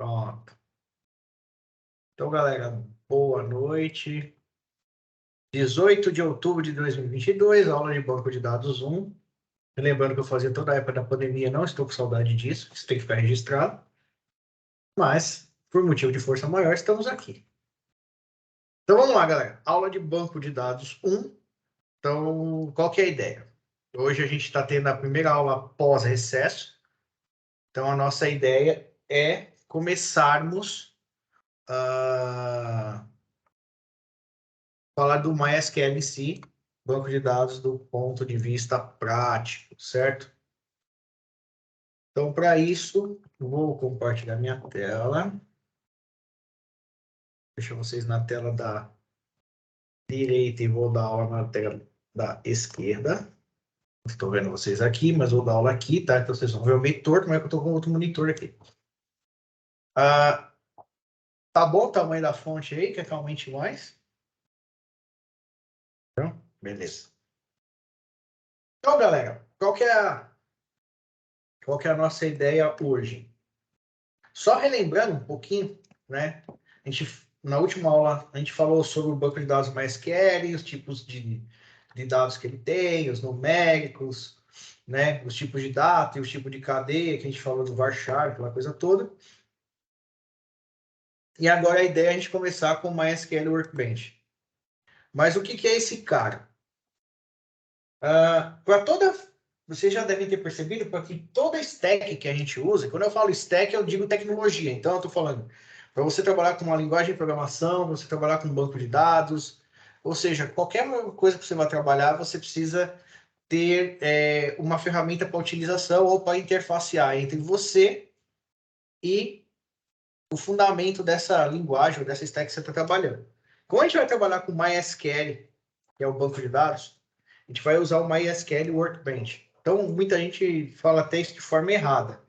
Pronto. Então, galera, boa noite. 18 de outubro de 2022, aula de banco de dados 1. Lembrando que eu fazia toda a época da pandemia, não estou com saudade disso, isso tem que ficar registrado. Mas, por motivo de força maior, estamos aqui. Então, vamos lá, galera. Aula de banco de dados 1. Então, qual que é a ideia? Hoje a gente está tendo a primeira aula pós-recesso. Então, a nossa ideia é começarmos a falar do MySQL em si, banco de dados do ponto de vista prático, certo? Então, para isso, vou compartilhar minha tela. Deixa vocês na tela da direita e vou dar aula na tela da esquerda. Estou vendo vocês aqui, mas vou dar aula aqui, tá? Então, vocês vão ver o meio torto, mas eu estou com outro monitor aqui. Tá bom o tamanho da fonte aí? Quer que aumente mais? Então, beleza. Então, galera, qual que é a nossa ideia hoje? Só relembrando um pouquinho, né? Na última aula, a gente falou sobre o banco de dados MySQL, os tipos de dados que ele tem, os numéricos, né? Os tipos de data e os tipos de cadeia, que a gente falou do varchar, aquela coisa toda. E agora a ideia é a gente começar com o MySQL Workbench. Mas o que é esse cara? Vocês já devem ter percebido, porque toda stack que a gente usa, quando eu falo stack, eu digo tecnologia. Então, eu estou falando para você trabalhar com uma linguagem de programação, para você trabalhar com um banco de dados, ou seja, qualquer coisa que você vai trabalhar, você precisa ter uma ferramenta para utilização ou para interfacear entre você e o fundamento dessa linguagem ou dessa stack que você está trabalhando. Como a gente vai trabalhar com MySQL, que é o banco de dados, a gente vai usar o MySQL Workbench. Então, muita gente fala até isso de forma errada,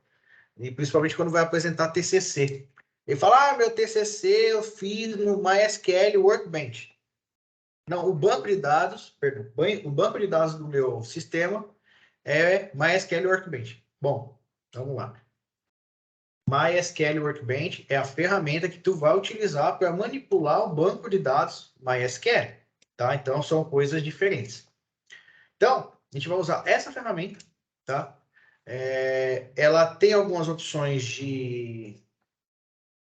e principalmente quando vai apresentar TCC. Ele fala, meu TCC eu fiz no MySQL Workbench. Não, o banco de dados, perdão, o banco de dados do meu sistema é MySQL Workbench. Bom, vamos lá. MySQL Workbench é a ferramenta que tu vai utilizar para manipular o banco de dados MySQL, tá? Então, são coisas diferentes. Então, a gente vai usar essa ferramenta, tá? Ela tem algumas opções de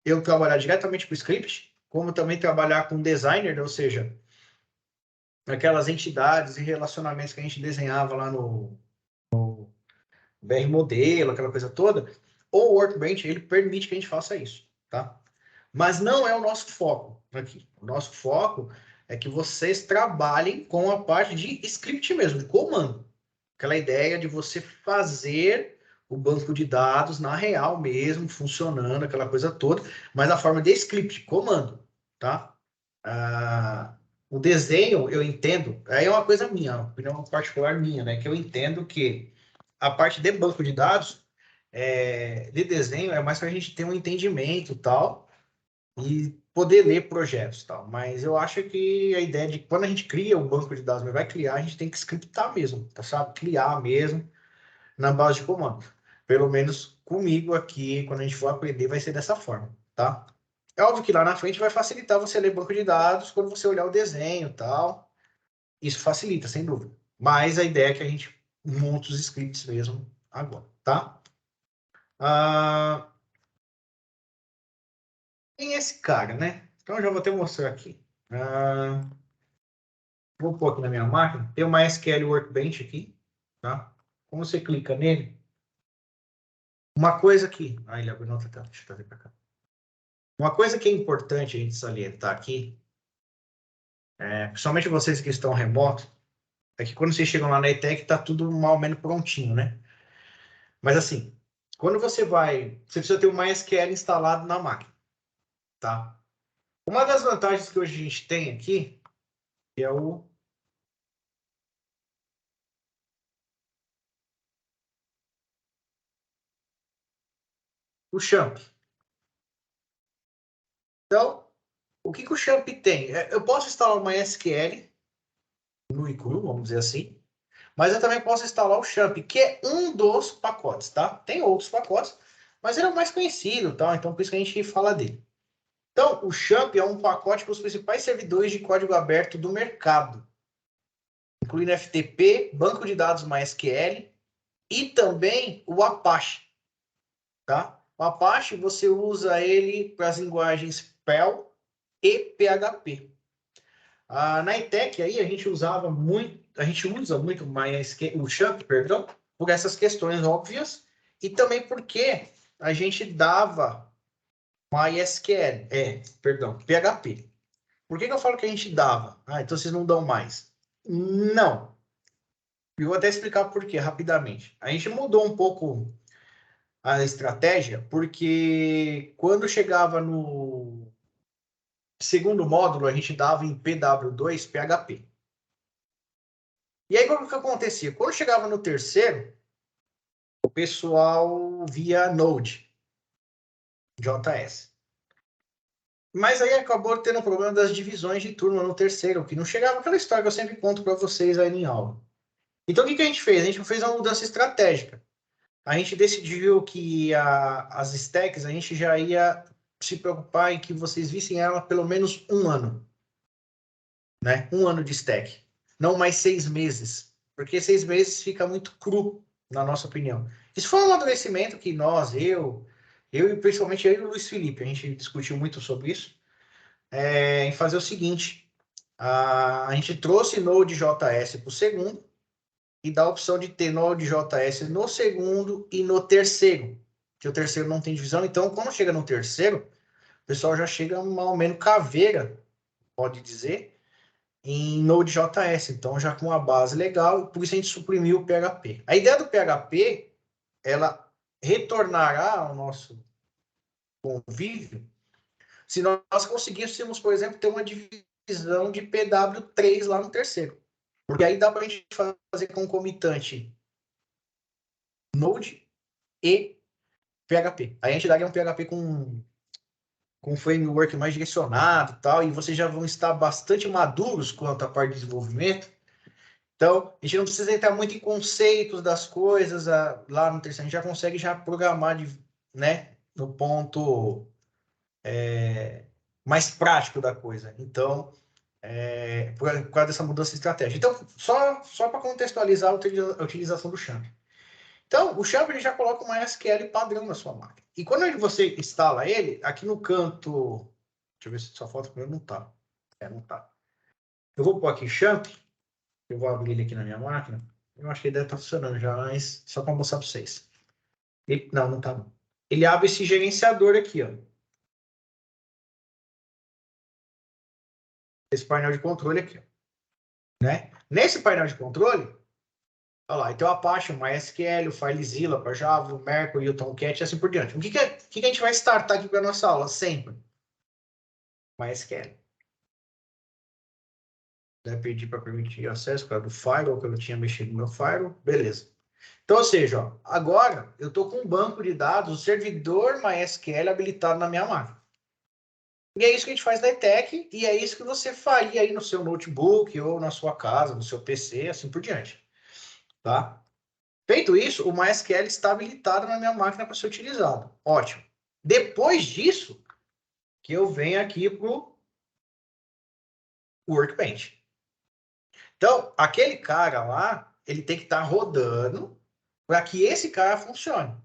eu trabalhar diretamente com o script, como também trabalhar com designer, ou seja, aquelas entidades e relacionamentos que a gente desenhava lá no BR Modelo, aquela coisa toda. O Workbench, ele permite que a gente faça isso, tá? Mas não é o nosso foco aqui. O nosso foco é que vocês trabalhem com a parte de script mesmo, de comando. Aquela ideia de você fazer o banco de dados na real mesmo, funcionando, aquela coisa toda, mas na forma de script, comando, tá? O desenho, eu entendo, aí é uma coisa minha, uma opinião particular minha, né? Que eu entendo que a parte de banco de dados, de desenho, é mais para a gente ter um entendimento tal, e poder ler projetos tal. Mas eu acho que a ideia de quando a gente cria um banco de dados, mas vai criar, a gente tem que scriptar mesmo, tá, sabe? Criar mesmo na base de comando. Pelo menos comigo aqui, quando a gente for aprender, vai ser dessa forma, tá? É óbvio que lá na frente vai facilitar você ler banco de dados quando você olhar o desenho tal. Isso facilita, sem dúvida. Mas a ideia é que a gente monte os scripts mesmo agora, tá? Tem esse cara, né? Então eu já vou até mostrar aqui. Vou pôr aqui na minha máquina. Tem o MySQL Workbench aqui, tá? Como você clica nele, uma coisa que... Ah, ele abriu na outra tela. Deixa eu trazer para cá. Uma coisa que é importante a gente salientar aqui, principalmente vocês que estão remotos, é que quando vocês chegam lá na ETEC, tá tudo mais ou menos prontinho, né? Mas assim, quando você precisa ter o MySQL instalado na máquina, tá? Uma das vantagens que hoje a gente tem aqui é o Champ. Então, o que o Champ tem? Eu posso instalar o MySQL nu e cru, vamos dizer assim, mas eu também posso instalar o Champ, que é um dos pacotes, tá? Tem outros pacotes, mas ele é o mais conhecido, tá? Então por isso que a gente fala dele. Então, o Champ é um pacote com os principais servidores de código aberto do mercado, incluindo FTP, banco de dados MySQL e também o Apache, tá? O Apache você usa ele para as linguagens Perl e PHP. Na ETEC aí a gente usa muito MySQL, o Champ, perdão, por essas questões óbvias e também porque a gente dava MySQL, PHP. Por que eu falo que a gente dava? Então vocês não dão mais. Não. Eu vou até explicar por quê, rapidamente. A gente mudou um pouco a estratégia, porque quando chegava no segundo módulo, a gente dava em PW2 PHP. E aí, o que acontecia? Quando chegava no terceiro, o pessoal via Node.js. Mas aí acabou tendo o problema das divisões de turma no terceiro, que não chegava aquela história que eu sempre conto para vocês aí em aula. Então, o que a gente fez? A gente fez uma mudança estratégica. A gente decidiu que as stacks, a gente já ia se preocupar em que vocês vissem ela pelo menos um ano. Né? Um ano de stack. Não mais 6 meses. Porque 6 meses fica muito cru, na nossa opinião. Isso foi um amadurecimento que eu e principalmente eu e o Luiz Felipe, a gente discutiu muito sobre isso, em fazer o seguinte, a gente trouxe Node.js para o segundo, e dá a opção de ter Node.js no segundo e no terceiro, que o terceiro não tem divisão. Então, quando chega no terceiro, o pessoal já chega mais ou menos caveira, pode dizer, em Node.js. Então, já com uma base legal, por isso a gente suprimiu o PHP. A ideia do PHP, ela retornará ao nosso convívio se nós conseguíssemos, por exemplo, ter uma divisão de PW3 lá no terceiro. Porque aí dá para a gente fazer concomitante Node e PHP. Aí a gente daria um PHP com um framework mais direcionado e tal, e vocês já vão estar bastante maduros quanto à parte de desenvolvimento. Então, a gente não precisa entrar muito em conceitos das coisas lá no terceiro, a gente já consegue já programar né, no ponto mais prático da coisa. Então, por causa dessa mudança de estratégia. Então, só para contextualizar a utilização do Champ. Então, o Champ ele já coloca uma SQL padrão na sua máquina. E quando você instala ele, aqui no canto... Deixa eu ver se só falta para não tá. Não tá. Eu vou pôr aqui Champ. Eu vou abrir ele aqui na minha máquina. Eu acho que ele deve estar funcionando já, mas só para mostrar para vocês. Não tá não. Ele abre esse gerenciador aqui, ó. Esse painel de controle aqui, ó. Né? Nesse painel de controle, olha lá, então o Apache, o MySQL, o FileZilla para Java, o Mercury, o Tomcat e assim por diante. O que a gente vai startar aqui para a nossa aula? Sempre. MySQL. Pedir para permitir acesso, por causa do firewall, que eu não tinha mexido no meu firewall. Beleza. Então, ou seja, ó, agora eu estou com um banco de dados, o servidor MySQL habilitado na minha máquina. E é isso que a gente faz na ETEC, e é isso que você faria aí no seu notebook, ou na sua casa, no seu PC, assim por diante. Tá? Feito isso, o MySQL está habilitado na minha máquina para ser utilizado. Ótimo. Depois disso, que eu venho aqui para o Workbench. Então, aquele cara lá, ele tem que estar rodando para que esse cara funcione.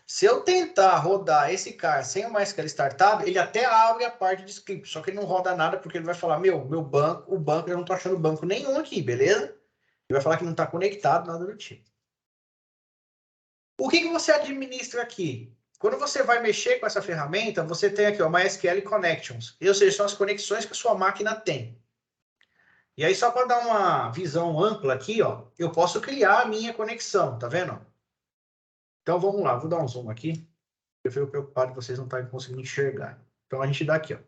Se eu tentar rodar esse cara sem o MySQL startado, ele até abre a parte de script, só que ele não roda nada porque ele vai falar, meu banco, eu não estou achando banco nenhum aqui, beleza? Ele vai falar que não está conectado, nada do tipo. O que você administra aqui? Quando você vai mexer com essa ferramenta, você tem aqui o MySQL Connections, ou seja, são as conexões que a sua máquina tem. E aí, só para dar uma visão ampla aqui, ó, eu posso criar a minha conexão, tá vendo? Então, vamos lá, vou dar um zoom aqui. Eu fico preocupado que vocês não estarem conseguindo enxergar. Então, a gente dá aqui, ó.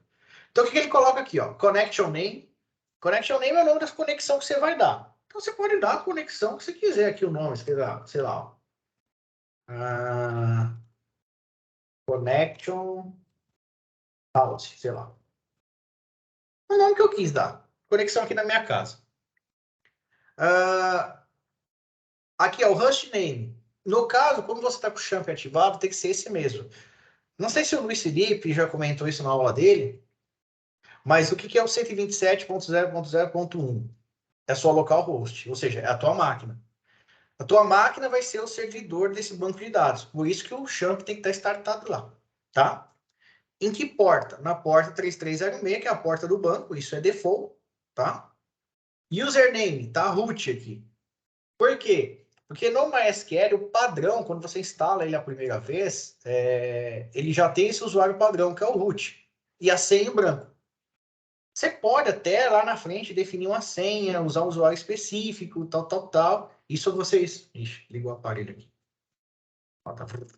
Então, o que ele coloca aqui, ó? Connection Name. Connection Name é o nome da conexão que você vai dar. Então, você pode dar a conexão que você quiser aqui, o nome, sei lá, ó. Connection House, sei lá. O nome que eu quis dar. Conexão aqui na minha casa. Aqui é o host name. No caso, como você está com o champ ativado, tem que ser esse mesmo. Não sei se o Luiz Felipe já comentou isso na aula dele, mas o que é o 127.0.0.1? É sua localhost, ou seja, é a tua máquina. A tua máquina vai ser o servidor desse banco de dados. Por isso que o champ tem que estar startado lá, tá? Em que porta? Na porta 3306, que é a porta do banco, isso é default, tá? Username, tá root aqui. Por quê? Porque no MySQL, o padrão, quando você instala ele a primeira vez, ele já tem esse usuário padrão, que é o root. E a senha em branco. Você pode até lá na frente definir uma senha, usar um usuário específico, tal, tal, tal. Isso vocês... Ixi, ligou o aparelho aqui. Ó, tá... Deixa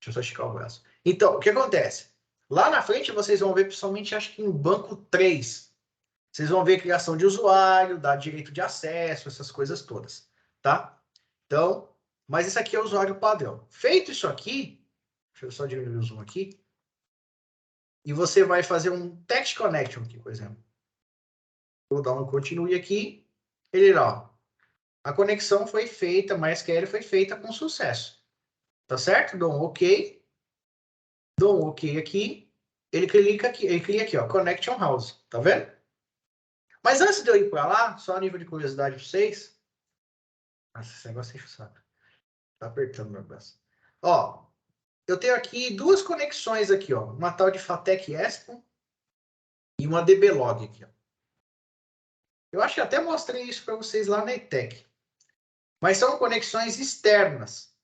eu só esticar o braço. Então, o que acontece? Lá na frente vocês vão ver, principalmente, acho que em banco 3. Vocês vão ver criação de usuário, dar direito de acesso, essas coisas todas, tá? Então, mas isso aqui é o usuário padrão. Feito isso aqui, deixa eu só diminuir o zoom aqui, e você vai fazer um text connection aqui, por exemplo. Vou dar um continue aqui, ele lá, ó, a conexão foi feita, MySQL foi feita com sucesso. Tá certo? Dou um OK. Dou um OK aqui. Ele clica aqui, ó, Connection House. Tá vendo? Mas antes de eu ir para lá, só a nível de curiosidade para vocês. Nossa, esse negócio enche o saco. Tá apertando meu braço. Ó, eu tenho aqui duas conexões aqui, ó. Uma tal de Fatec Expo e uma DBlog aqui, ó. Eu acho que até mostrei isso para vocês lá na ETEC. Mas são conexões externas,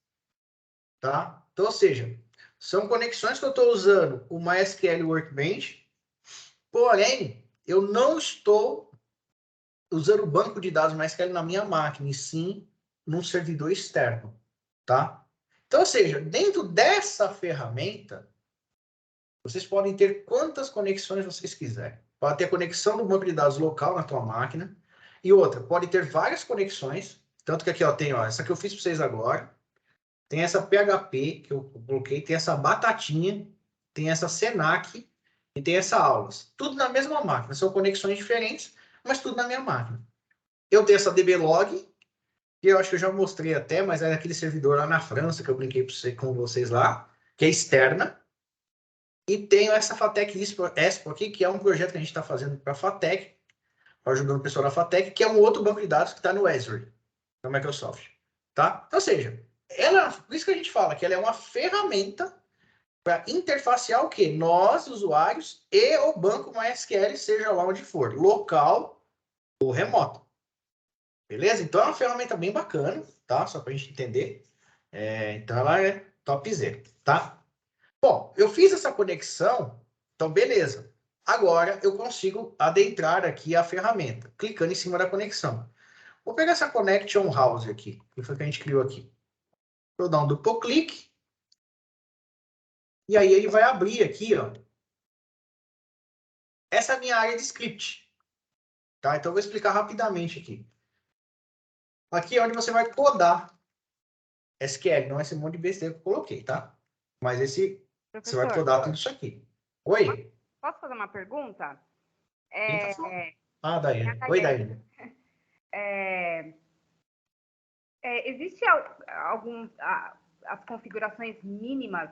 tá? Então, ou seja, são conexões que eu estou usando o MySQL Workbench, porém, eu não estou usando o banco de dados MySQL na minha máquina, e sim num servidor externo, tá? Então, ou seja, dentro dessa ferramenta, vocês podem ter quantas conexões vocês quiserem. Pode ter conexão do banco de dados local na tua máquina, e outra, pode ter várias conexões, tanto que aqui, ó, tem, ó, essa que eu fiz para vocês agora, tem essa PHP que eu coloquei, tem essa Batatinha, tem essa Senac e tem essa Aulas. Tudo na mesma máquina. São conexões diferentes, mas tudo na minha máquina. Eu tenho essa DBlog, que eu acho que eu já mostrei até, mas é aquele servidor lá na França, que eu brinquei com vocês lá, que é externa. E tenho essa Fatec Expo aqui, que é um projeto que a gente está fazendo para a Fatec, ajudando o pessoal da Fatec, que é um outro banco de dados que está no Azure, da Microsoft. Tá? Ou seja, por isso que a gente fala que ela é uma ferramenta para interfacear o quê? Nós, usuários, e o banco MySQL, seja lá onde for, local ou remoto. Beleza? Então é uma ferramenta bem bacana, tá? Só para a gente entender. Então ela é topzera, tá? Bom, eu fiz essa conexão, então beleza. Agora eu consigo adentrar aqui a ferramenta, clicando em cima da conexão. Vou pegar essa Connection House aqui, que foi que a gente criou aqui. Vou dar um duplo clique. E aí ele vai abrir aqui, ó. Essa é a minha área de script. Tá? Então eu vou explicar rapidamente aqui. Aqui é onde você vai codar SQL, não é esse monte de besteira que eu coloquei, tá? Mas você vai codar tudo isso aqui. Oi? Posso fazer uma pergunta? Quem tá falando? Ah, Daiane. Oi, Daiane. Existe as configurações mínimas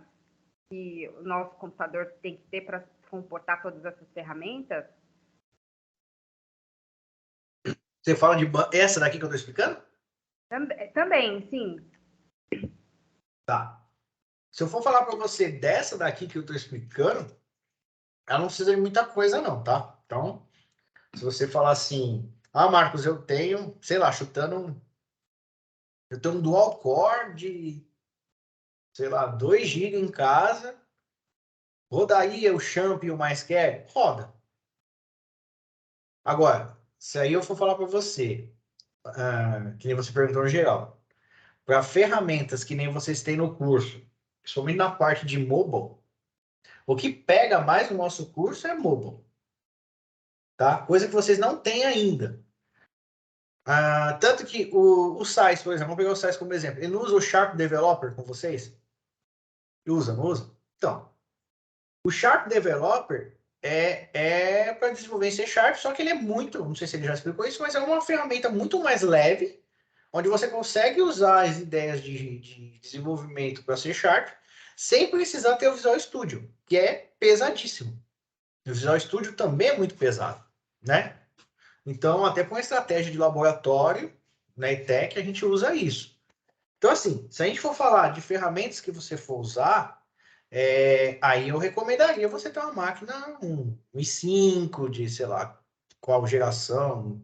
que o nosso computador tem que ter para comportar todas essas ferramentas? Você fala de essa daqui que eu estou explicando? Também, sim. Tá. Se eu for falar para você dessa daqui que eu estou explicando, ela não precisa de muita coisa não, tá? Então, se você falar assim, ah, Marcos, eu tenho, sei lá, eu tenho um dual core de, sei lá, 2 GB em casa, rodaria o Champ e o MySQL? Roda. Agora, se aí eu for falar para você, que nem você perguntou no geral, para ferramentas que nem vocês têm no curso, principalmente na parte de mobile, o que pega mais no nosso curso é mobile. Tá? Coisa que vocês não têm ainda. Tanto que o SAIS, por exemplo, vamos pegar o SAIS como exemplo. Ele não usa o Sharp Developer com vocês? Usa, não usa? Então, o Sharp Developer é para desenvolver em C Sharp, só que ele é muito, não sei se ele já explicou isso, mas é uma ferramenta muito mais leve, onde você consegue usar as ideias de desenvolvimento para C Sharp sem precisar ter o Visual Studio, que é pesadíssimo. O Visual Studio também é muito pesado, né? Então, até com a estratégia de laboratório, na ETEC, a gente usa isso. Então, assim, se a gente for falar de ferramentas que você for usar, aí eu recomendaria você ter uma máquina, um i5 de, sei lá, qual geração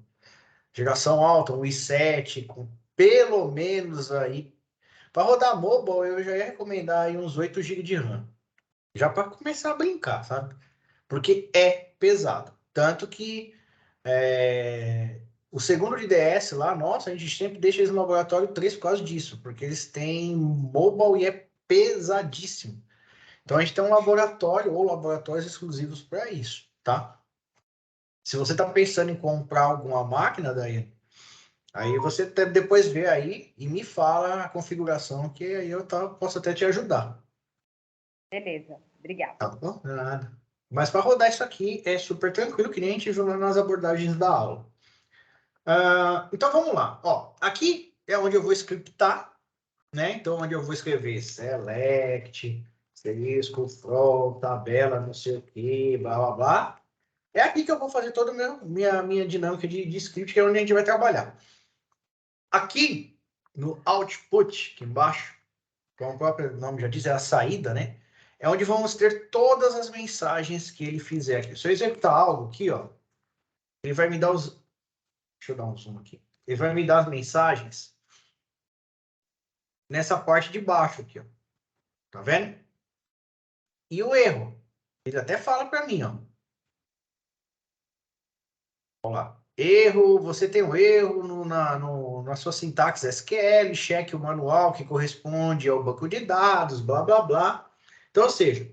alta, um i7, com pelo menos aí. Para rodar mobile, eu já ia recomendar aí uns 8 GB de RAM. Já para começar a brincar, sabe? Porque é pesado. Tanto que o segundo de DS lá, nossa, a gente sempre deixa eles no laboratório 3 por causa disso, porque eles têm mobile e é pesadíssimo. Então a gente tem um laboratório ou laboratórios exclusivos para isso, tá? Se você está pensando em comprar alguma máquina daí, aí você depois vê aí e me fala a configuração, que aí eu posso até te ajudar. Beleza, obrigada. Tá bom? Nada. Mas para rodar isso aqui é super tranquilo, que nem a gente viu nas abordagens da aula. Então vamos lá. Ó, aqui é onde eu vou scriptar, né? Então, onde eu vou escrever select, asterisco, from, tabela, não sei o que, blá, blá, blá. É aqui que eu vou fazer toda a minha dinâmica de script, que é onde a gente vai trabalhar. Aqui, no output, aqui embaixo, como o próprio nome já diz, é a saída, né? É onde vamos ter todas as mensagens que ele fizer aqui. Se eu executar algo aqui, ó, ele vai me dar os... Deixa eu dar um zoom aqui. Ele vai me dar as mensagens nessa parte de baixo aqui, ó. Tá vendo? E o erro? Ele até fala para mim, ó. Vamos lá. Erro, você tem um erro na sua sintaxe SQL, cheque o manual que corresponde ao banco de dados, blá, blá, blá. Então, ou seja,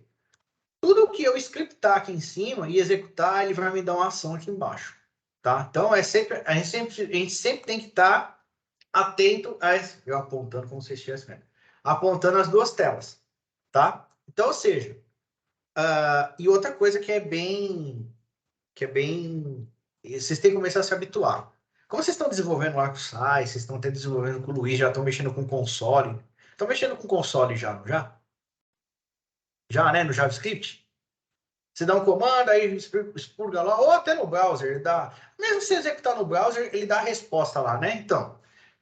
tudo que eu scriptar aqui em cima e executar, ele vai me dar uma ação aqui embaixo. Tá? Então, a gente sempre tem que estar atento a... Eu apontando como se estivesse vendo. Apontando as duas telas. Tá? Então, ou seja, e outra coisa que é bem, vocês têm que começar a se habituar. Como vocês estão desenvolvendo lá com o Sai, vocês estão até desenvolvendo com o Luiz, já estão mexendo com console. Estão mexendo com console já, não já? Já, né? No JavaScript? Você dá um comando, aí expurga lá, ou até no browser, ele dá. Mesmo se você executar no browser, ele dá a resposta lá, né? Então,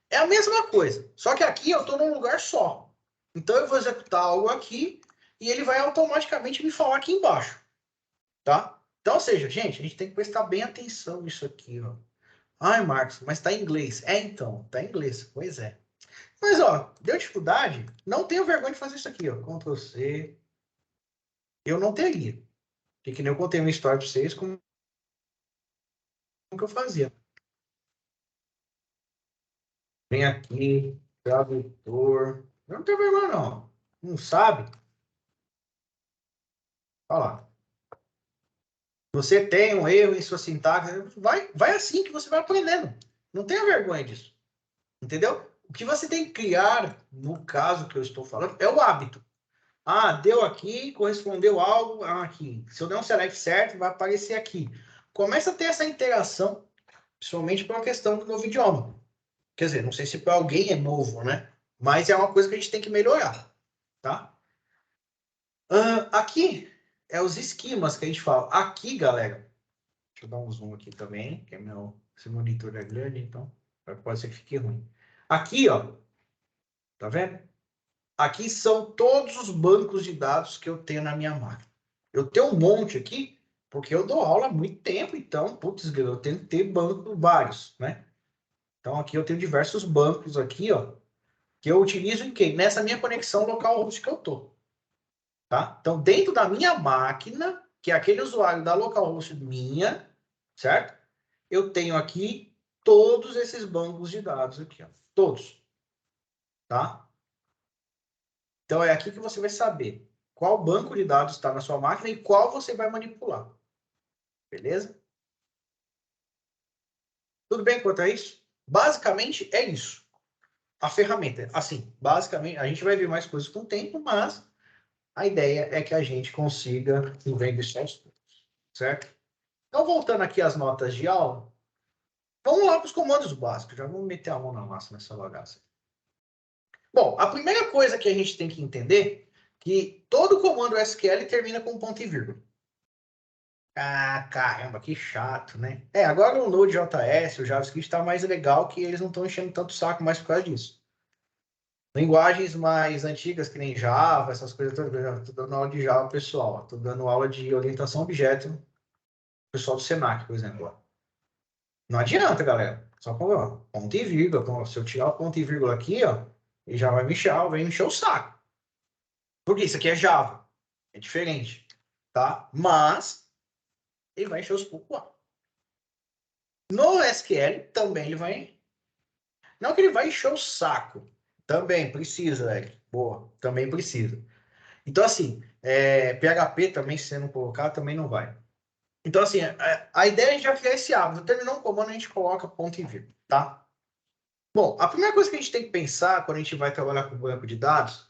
é a mesma coisa. Só que aqui eu estou num lugar só. Então eu vou executar algo aqui e ele vai automaticamente me falar aqui embaixo. Tá? Então, ou seja, gente, a gente tem que prestar bem atenção nisso aqui, ó. Ai, Marcos, mas tá em inglês. Então, tá em inglês. Pois é. Mas, ó, deu dificuldade? Não tenho vergonha de fazer isso aqui, ó. Ctrl C. Eu não teria. Porque que nem eu contei uma história para vocês como que eu fazia. Vem aqui, tradutor. Eu não tenho vergonha, não. Não sabe? Olha lá. Você tem um erro em sua sintaxe, vai assim que você vai aprendendo. Não tenha vergonha disso. Entendeu? O que você tem que criar, no caso que eu estou falando, é o hábito. Ah, deu aqui, correspondeu algo aqui. Se eu der um select certo, vai aparecer aqui. Começa a ter essa interação, principalmente por uma questão do novo idioma. Quer dizer, não sei se para alguém é novo, né? Mas é uma coisa que a gente tem que melhorar, tá? Aqui é os esquemas que a gente fala. Aqui, galera, deixa eu dar um zoom aqui também, que esse monitor é grande, então pode ser que fique ruim. Aqui, ó, tá vendo? Aqui são todos os bancos de dados que eu tenho na minha máquina. Eu tenho um monte aqui, porque eu dou aula há muito tempo, então, putz, eu tenho que ter banco vários, né? Então, aqui eu tenho diversos bancos aqui, ó, que eu utilizo em quê? Nessa minha conexão localhost que eu tô, tá? Então, dentro da minha máquina, que é aquele usuário da localhost minha, certo? Eu tenho aqui todos esses bancos de dados aqui, ó, todos, tá? Então, é aqui que você vai saber qual banco de dados está na sua máquina e qual você vai manipular. Beleza? Tudo bem quanto a isso? Basicamente, é isso. A ferramenta. Assim, basicamente, a gente vai ver mais coisas com o tempo, mas a ideia é que a gente consiga ir vendo isso aos poucos. Certo? Então, voltando aqui às notas de aula, Vamos lá para os comandos básicos. Já vamos meter a mão na massa nessa bagaça. Bom, a primeira coisa que a gente tem que entender é que todo comando SQL termina com ponto e vírgula. Ah, caramba, que chato, né? Agora o Node.js, o JavaScript está mais legal, que eles não estão enchendo tanto o saco mais por causa disso. Linguagens mais antigas, que nem Java, essas coisas todas. Estou dando aula de Java, pessoal. Estou dando aula de orientação a objeto, pessoal do Senac, por exemplo. Não adianta, galera. Só com ponto e vírgula. Se eu tirar o ponto e vírgula aqui, ó, ele já vai me encher o saco. Porque isso aqui é Java. É diferente. Tá? Mas ele vai encher os poucos. No SQL também ele vai. Não que ele vai encher o saco. Também precisa, Eric. Boa. Também precisa. Então, assim, PHP também, se você não colocar, também não vai. Então, assim, a ideia é a gente já criar esse hábito. Terminou um comando, a gente coloca ponto e vírgula, tá? Bom, a primeira coisa que a gente tem que pensar quando a gente vai trabalhar com banco de dados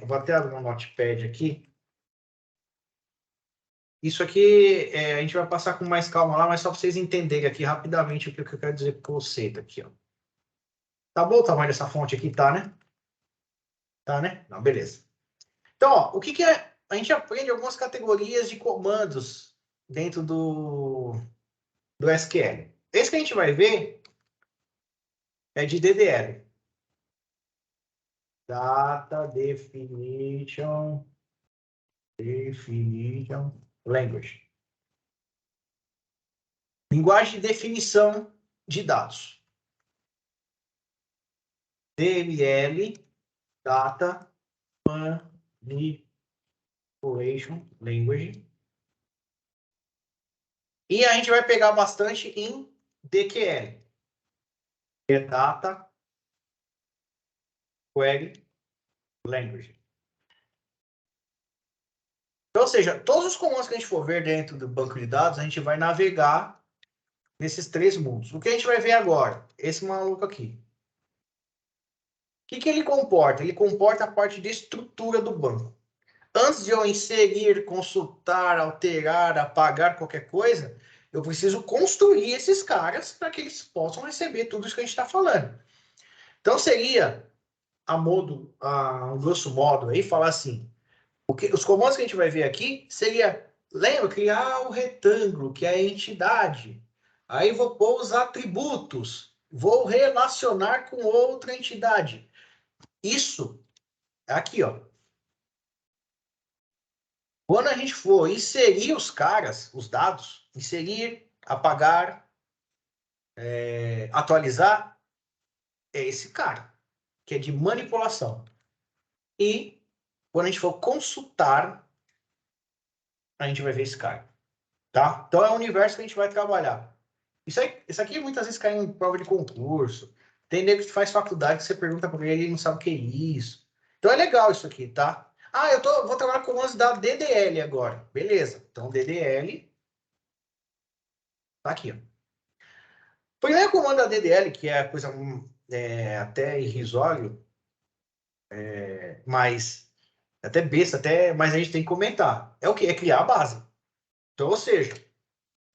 vou até abrir um notepad aqui. Isso aqui a gente vai passar com mais calma lá, mas só para vocês entenderem aqui rapidamente o que eu quero dizer para você aqui, ó. Tá bom o tamanho dessa fonte aqui? Tá, né? Tá, né? Não, beleza. Então, ó, o que é? A gente aprende algumas categorias de comandos dentro do SQL. Esse que a gente vai ver é de DDL. Data Definition Language. Linguagem de definição de dados. DML, Data Manipulation Language. E a gente vai pegar bastante em DQL. Que é Data Query Language. Então, ou seja, todos os comandos que a gente for ver dentro do banco de dados, a gente vai navegar nesses três mundos. O que a gente vai ver agora? Esse maluco aqui. O que ele comporta? Ele comporta a parte de estrutura do banco. Antes de eu inserir, consultar, alterar, apagar qualquer coisa, eu preciso construir esses caras para que eles possam receber tudo isso que a gente está falando. Então, seria, grosso modo, aí, falar assim, os comandos que a gente vai ver aqui seria, lembra, criar o retângulo, que é a entidade. Aí vou pôr os atributos. Vou relacionar com outra entidade. Isso, aqui, ó. Quando a gente for inserir os caras, os dados, inserir, apagar, atualizar, é esse cara, que é de manipulação. E quando a gente for consultar, a gente vai ver esse cara. Tá? Então é o universo que a gente vai trabalhar. Isso aqui muitas vezes cai em prova de concurso. Tem nego que faz faculdade que você pergunta para ele e não sabe o que é isso. Então é legal isso aqui, tá? Ah, vou trabalhar com o lance da DDL agora. Beleza. Então DDL tá aqui, ó. Primeiro comando da DDL, que é a coisa até irrisório, mas até besta, mas a gente tem que comentar. É o quê? É criar a base. Então, ou seja,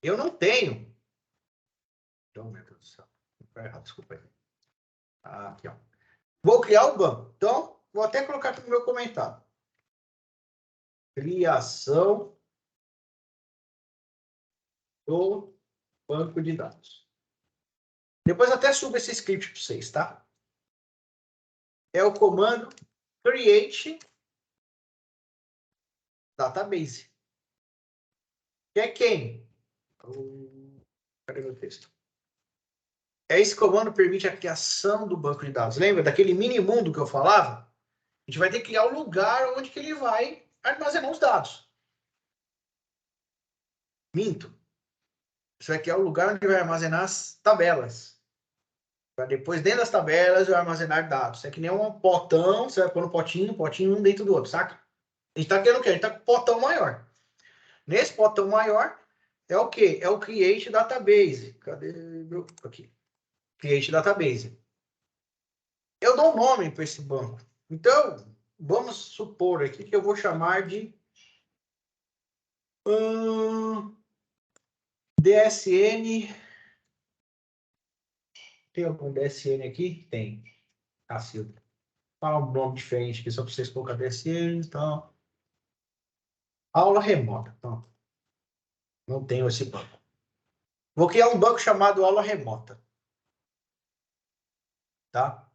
eu não tenho. Então, meu Deus do céu. Desculpa aí. Aqui, ó. Vou criar o banco. Então, vou até colocar aqui no meu comentário. Criação do banco de dados. Depois até subo esse script para vocês, tá? É o comando create database. Que é quem? Cadê meu texto? Esse comando permite a criação do banco de dados. Lembra daquele mini mundo que eu falava? A gente vai ter que criar o lugar onde que ele vai armazenar os dados. Minto. Você vai criar o lugar onde vai armazenar as tabelas. Para depois, dentro das tabelas, eu armazenar dados. É que nem um potão, você vai pôr um potinho um dentro do outro, saca? A gente está querendo o quê? A gente está com um potão maior. Nesse potão maior, é o quê? É o Create Database. Cadê meu? Aqui. Create Database. Eu dou um nome para esse banco. Então, vamos supor aqui que eu vou chamar de DSN Tem algum DSN aqui? Tem. Cacilda. Fala um nome diferente aqui, só para vocês colocar DSN e tal. Aula remota. Então, não tenho esse banco. Vou criar um banco chamado aula remota. Tá?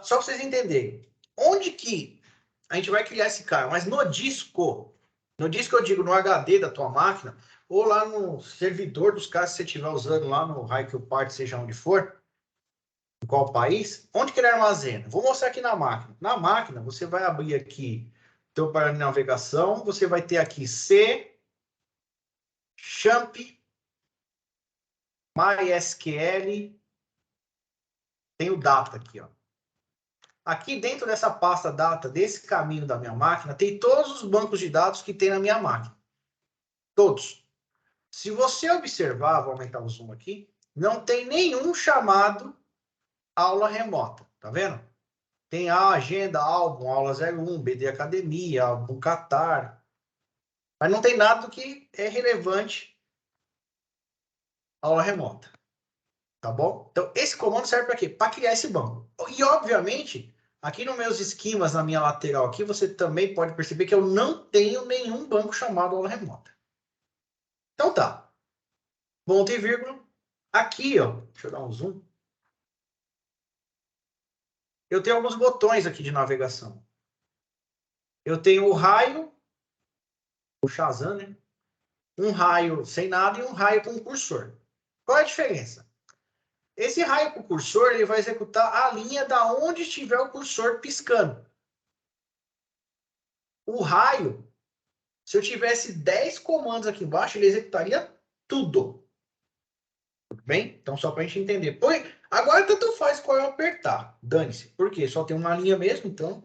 Só para vocês entenderem. Onde que a gente vai criar esse cara? Mas no disco eu digo no HD da tua máquina, ou lá no servidor dos caras que você estiver usando lá no Haiku Party, seja onde for, em qual país, onde que ele armazena? Vou mostrar aqui na máquina. Na máquina, você vai abrir aqui teu para navegação, você vai ter aqui C, Champ, MySQL, tem o data aqui, ó. Aqui dentro dessa pasta data, desse caminho da minha máquina, tem todos os bancos de dados que tem na minha máquina. Todos. Se você observar, vou aumentar o zoom aqui, não tem nenhum chamado aula remota. Tá vendo? Tem a agenda, álbum, aula 01, BD Academia, álbum Qatar. Mas não tem nada do que é relevante aula remota. Tá bom? Então, esse comando serve para quê? Para criar esse banco. E, obviamente, aqui nos meus esquemas, na minha lateral aqui, você também pode perceber que eu não tenho nenhum banco chamado aula remota. Então, tá. Ponto e vírgula. Aqui, ó, deixa eu dar um zoom. Eu tenho alguns botões aqui de navegação. Eu tenho o raio, o Shazam, né? Um raio sem nada e um raio com cursor. Qual é a diferença? Esse raio com cursor, ele vai executar a linha da onde estiver o cursor piscando. O raio, se eu tivesse 10 comandos aqui embaixo, ele executaria tudo. Tudo bem? Então, só para a gente entender. Agora, tanto faz qual eu apertar. Dane-se. Por quê? Só tem uma linha mesmo, então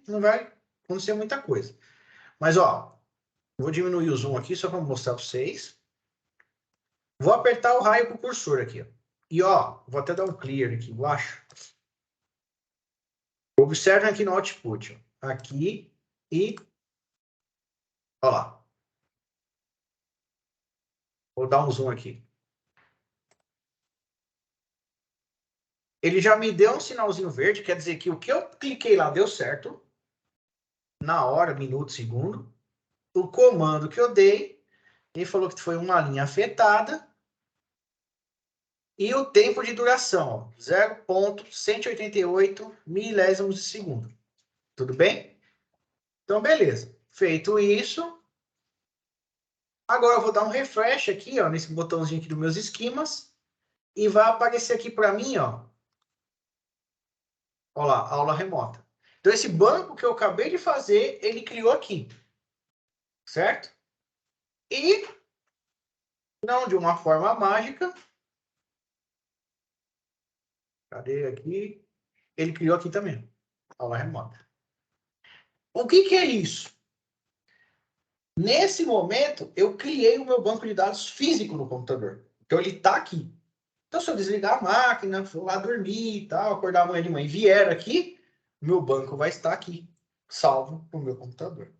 não vai acontecer muita coisa. Mas, ó, vou diminuir o zoom aqui só para mostrar para vocês. Vou apertar o raio com o cursor aqui, ó. E, ó, vou até dar um clear aqui embaixo. Observem aqui no output. Ó. Aqui e... Ó lá. Vou dar um zoom aqui. Ele já me deu um sinalzinho verde, quer dizer que o que eu cliquei lá deu certo. Na hora, minuto, segundo. O comando que eu dei, ele falou que foi uma linha afetada. E o tempo de duração, 0,188 milésimos de segundo. Tudo bem? Então, beleza. Feito isso, agora eu vou dar um refresh aqui, ó, nesse botãozinho aqui dos meus esquemas. E vai aparecer aqui para mim, ó. Ó lá, aula remota. Então, esse banco que eu acabei de fazer, ele criou aqui. Certo? E, não de uma forma mágica. Cadê aqui? Ele criou aqui também. Aula remota. O que é isso? Nesse momento, eu criei o meu banco de dados físico no computador. Então, ele está aqui. Então, se eu desligar a máquina, for lá dormir e tal, acordar amanhã de manhã e vier aqui, meu banco vai estar aqui, salvo no meu computador.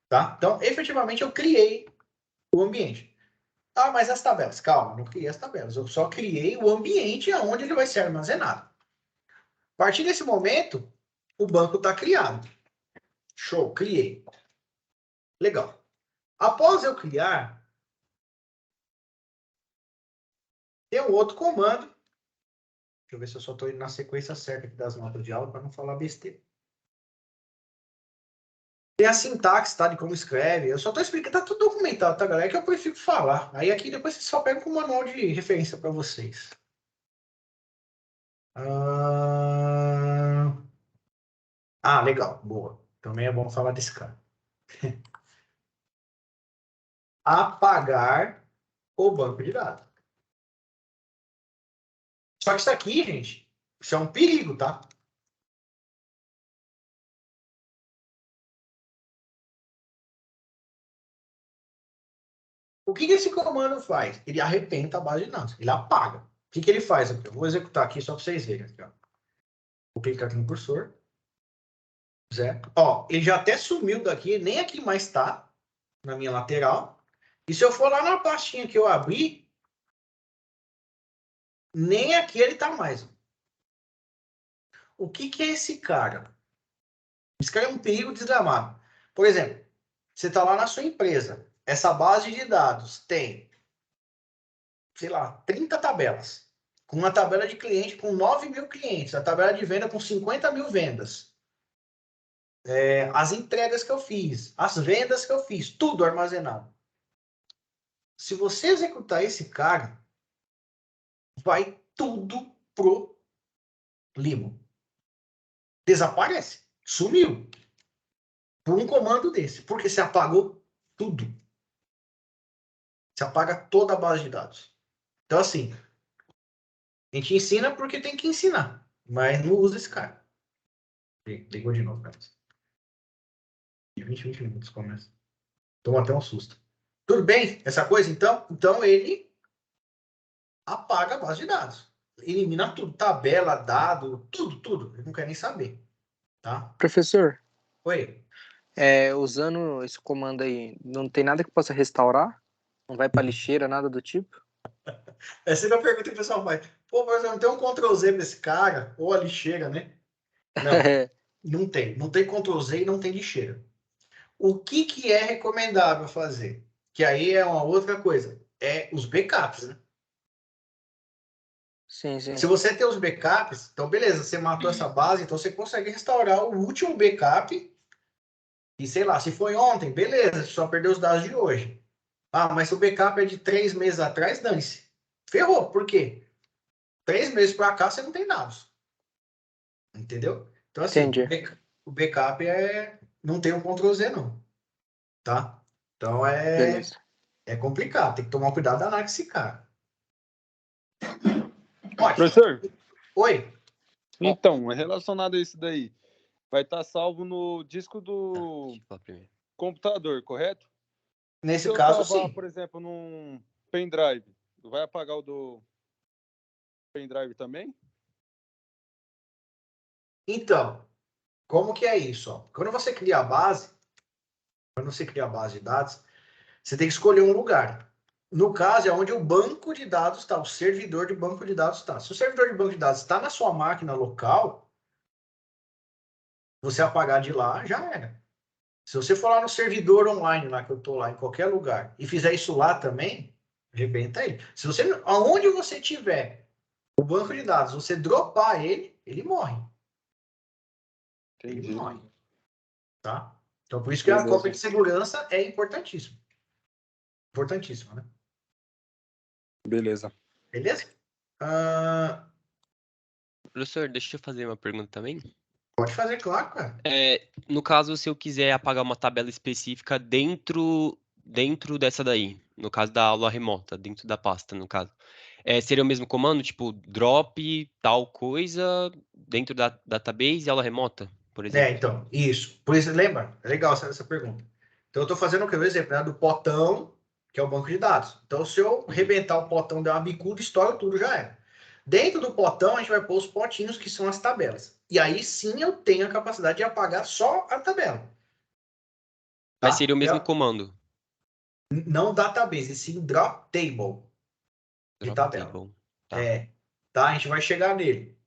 Tá? Então, efetivamente, eu criei o ambiente. Ah, mas as tabelas? Calma, não criei as tabelas. Eu só criei o ambiente onde ele vai ser armazenado. A partir desse momento, o banco está criado. Show, criei. Legal. Após eu criar, tem um outro comando. Deixa eu ver se eu só estou indo na sequência certa aqui das notas de aula para não falar besteira. Tem a sintaxe, tá? De como escreve. Eu só estou explicando, tá tudo documentado, tá, galera? É que eu prefiro falar. Aí aqui depois vocês só pegam com o manual de referência para vocês. Legal. Boa. Também é bom falar desse cara. Apagar o banco de dados. Só que isso aqui, gente, isso é um perigo, tá? O que esse comando faz? Ele arrebenta a base de dados. Ele apaga. O que ele faz aqui? Eu vou executar aqui só para vocês verem. Aqui, ó. Vou clicar aqui no cursor. Zé. Ó, ele já até sumiu daqui, nem aqui mais está, na minha lateral. E se eu for lá na pastinha que eu abri, Nem aqui ele está mais. O que é esse cara? Esse cara é um perigo desgramado. Por exemplo, você está lá na sua empresa. Essa base de dados tem, sei lá, 30 tabelas. Com uma tabela de cliente com 9 mil clientes. A tabela de venda com 50 mil vendas. As entregas que eu fiz. As vendas que eu fiz. Tudo armazenado. Se você executar esse cara, vai tudo pro limo. Desaparece. Sumiu. Por um comando desse. Porque você apagou tudo. Você apaga toda a base de dados. Então, assim, a gente ensina porque tem que ensinar. Mas não usa esse cara. Ligou de novo, cara. 20 minutos começa. Toma até um susto. Tudo bem? Essa coisa, então? Então, ele apaga a base de dados. Elimina tudo. Tabela, dado, tudo. Ele não quer nem saber. Tá? Professor, Oi. usando esse comando aí, não tem nada que possa restaurar? Não vai pra lixeira, nada do tipo? É sempre a pergunta que o pessoal faz. Pô, mas não tem um Ctrl Z pra esse cara? Ou a lixeira, né? Não, não tem. Não tem Ctrl Z e não tem lixeira. O que é recomendável fazer? Que aí é uma outra coisa. É os backups, né? Sim. Se você tem os backups, então beleza, você matou essa base, então você consegue restaurar o último backup. E sei lá, se foi ontem, beleza, você só perdeu os dados de hoje. Ah, mas se o backup é de 3 meses atrás, dane-se. Ferrou, por quê? 3 meses para cá você não tem dados. Entendeu? Então, assim, Entendi. o backup não tem um Ctrl Z, não. Tá? Então Beleza. é complicado, tem que tomar cuidado danado com esse cara. Pode. Professor, Oi. então, relacionado a isso daí, vai estar salvo no disco do computador, correto? Se Nesse eu caso, salvar, sim. por exemplo, num pendrive, vai apagar o do pendrive também? Então, como que é isso? Ó? Quando você cria a base de dados, você tem que escolher um lugar. No caso, é onde o banco de dados está, o servidor de banco de dados está. Se o servidor de banco de dados está na sua máquina local, você apagar de lá, já era. Se você for lá no servidor online, lá que eu estou lá, em qualquer lugar, e fizer isso lá também, arrebenta ele. Se você, aonde você tiver o banco de dados, você dropar ele, ele morre. Entendi. Ele morre. Tá? Então, por isso que a Beleza. cópia de segurança é importantíssima. Importantíssima, né? Beleza. Beleza? Professor, deixa eu fazer uma pergunta também. Pode fazer, claro, cara. No caso, se eu quiser apagar uma tabela específica dentro dessa daí, no caso da aula remota, dentro da pasta, no caso, seria o mesmo comando, tipo drop tal coisa dentro da database e aula remota, por exemplo? Então, isso. Por isso, lembra? É legal essa pergunta. Então, eu estou fazendo o que? O exemplo, né? Do potão, que é o banco de dados. Então, se eu arrebentar o potão, der uma bicuda, estoura tudo, já era. Dentro do potão, a gente vai pôr os potinhos, que são as tabelas. E aí, sim, eu tenho a capacidade de apagar só a tabela. Mas Tá? seria o mesmo comando. Não database, e sim drop table de Drop tabela. table. Tá. Tá? A gente vai chegar nele.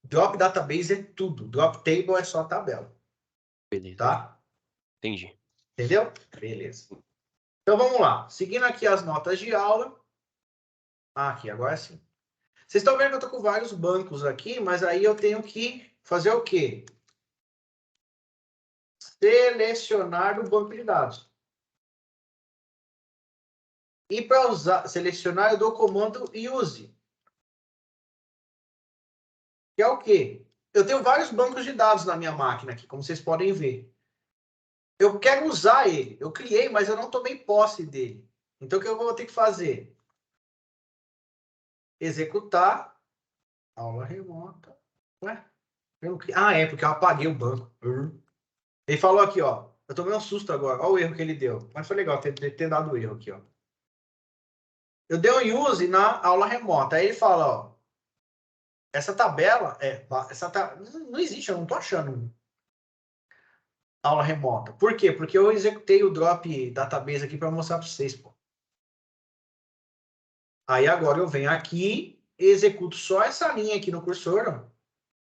Drop database é tudo. Drop table é só a tabela. Beleza. Tá? Entendi. Entendeu? Beleza. Então vamos lá. Seguindo aqui as notas de aula. Aqui, agora sim. Vocês estão vendo que eu estou com vários bancos aqui, mas aí eu tenho que fazer o quê? Selecionar o banco de dados. E para selecionar, eu dou o comando use. Que é o quê? Eu tenho vários bancos de dados na minha máquina aqui, como vocês podem ver. Eu quero usar ele. Eu criei, mas eu não tomei posse dele. Então, o que eu vou ter que fazer? Executar. Aula remota. Ué? Porque eu apaguei o banco. Ele falou aqui, ó. Eu tomei um susto agora. Olha o erro que ele deu. Mas foi legal ter dado o erro aqui, ó. Eu dei um use na aula remota. Aí ele fala, ó. Essa tabela não existe, eu não tô achando aula remota. Por quê? Porque eu executei o drop database aqui para mostrar para vocês, pô. Aí agora eu venho aqui executo só essa linha aqui no cursor, ó.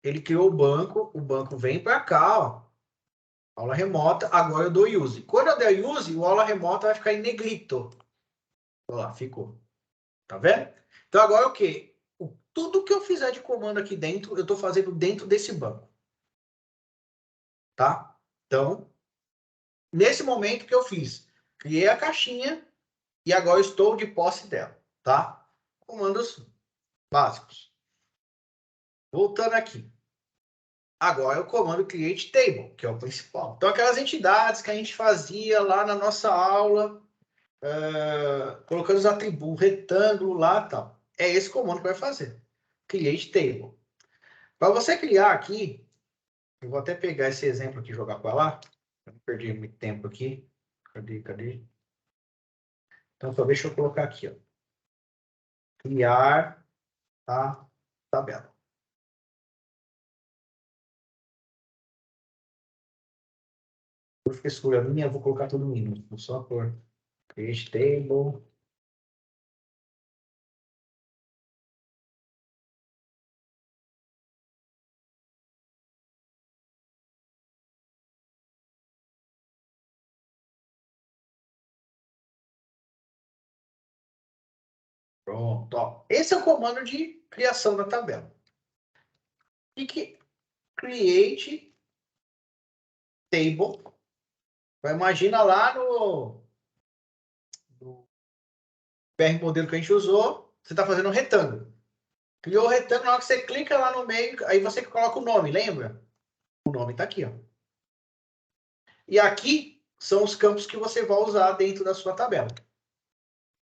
Ele criou o banco vem para cá, ó. Aula remota, agora eu dou use. Quando eu der use, o aula remota vai ficar em negrito. Olha lá, ficou. Tá vendo? Então agora o quê? Tudo que eu fizer de comando aqui dentro, eu estou fazendo dentro desse banco. Tá? Então, nesse momento que eu fiz, criei a caixinha e agora eu estou de posse dela. Tá? Comandos básicos. Voltando aqui. Agora é o comando create table, que é o principal. Então, aquelas entidades que a gente fazia lá na nossa aula, colocando os atributos, retângulo lá e tal. É esse comando que vai fazer. Create table. Para você criar aqui, eu vou até pegar esse exemplo aqui e jogar para lá. Eu não perdi muito tempo aqui. Cadê? Então, só deixa eu colocar aqui, ó. Criar a tabela. Por frescura minha, eu vou colocar tudo minúsculo, só por create table. Pronto, ó. Esse é o comando de criação da tabela. E que create table. Imagina lá no PR modelo que a gente usou, você está fazendo um retângulo. Criou o retângulo, na hora que você clica lá no meio, aí você coloca o nome, lembra? O nome está aqui, ó. E aqui são os campos que você vai usar dentro da sua tabela.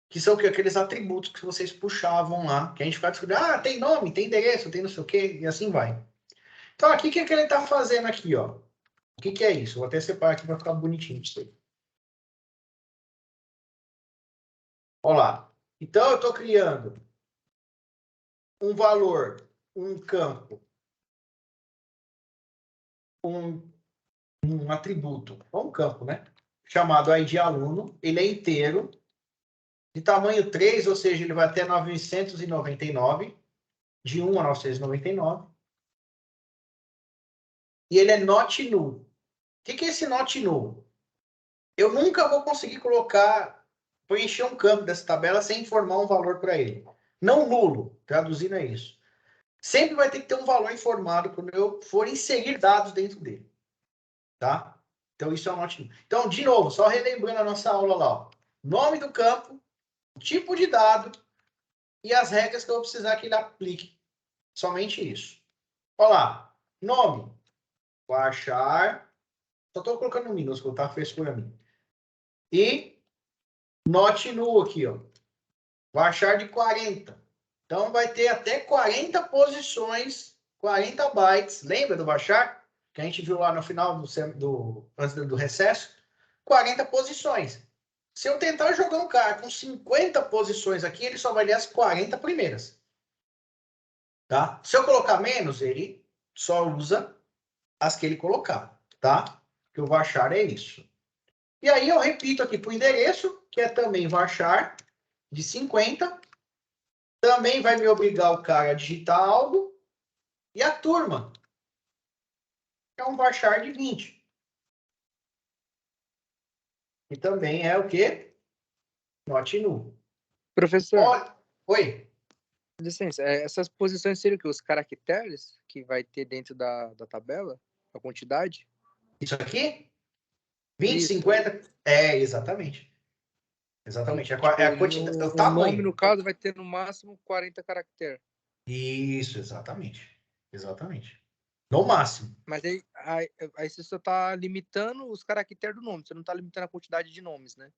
Que são aqueles atributos que vocês puxavam lá, que a gente vai descobrir, tem nome, tem endereço, tem não sei o quê, e assim vai. Então, aqui, o que ele está fazendo aqui, ó? O que é isso? Vou até separar aqui para ficar bonitinho isso aí. Olha lá. Então, eu estou criando um valor, um campo, um atributo, ou um campo, né? Chamado ID aluno. Ele é inteiro, de tamanho 3, ou seja, ele vai até 999, de 1 a 999. E ele é not null. O que é esse not null? Eu nunca vou conseguir preencher um campo dessa tabela sem informar um valor para ele. Não nulo, traduzindo é isso. Sempre vai ter que ter um valor informado quando eu for inserir dados dentro dele. Tá? Então, isso é um not null. Então, de novo, só relembrando a nossa aula lá. Ó. Nome do campo, tipo de dado e as regras que eu vou precisar que ele aplique. Somente isso. Olha lá. Nome. Vou achar. Só estou colocando no minúsculo, tá? Frescura minha. E not null aqui, ó. Vou achar de 40. Então, vai ter até 40 posições, 40 bytes. Lembra do baixar? Que a gente viu lá no final antes do recesso? 40 posições. Se eu tentar jogar um cara com 50 posições aqui, ele só vai ler as 40 primeiras. Tá? Se eu colocar menos, ele só usa as que ele colocar. Tá? O que eu vou achar é isso. E aí eu repito aqui para o endereço, que é também varchar de 50. Também vai me obrigar o cara a digitar algo. E a turma é um varchar de 20. E também é o quê? Not null. Professor, Oi. licença, essas posições seriam o quê? Os caracteres que vai ter dentro da tabela? A quantidade? Isso aqui? 20, Isso. 50? É, exatamente. Exatamente. Então, é a quantidade, é o o tamanho. nome, no caso, vai ter no máximo 40 caracteres. Isso, exatamente. Exatamente. No máximo. Mas aí você só está limitando os caracteres do nome, você não está limitando a quantidade de nomes, né?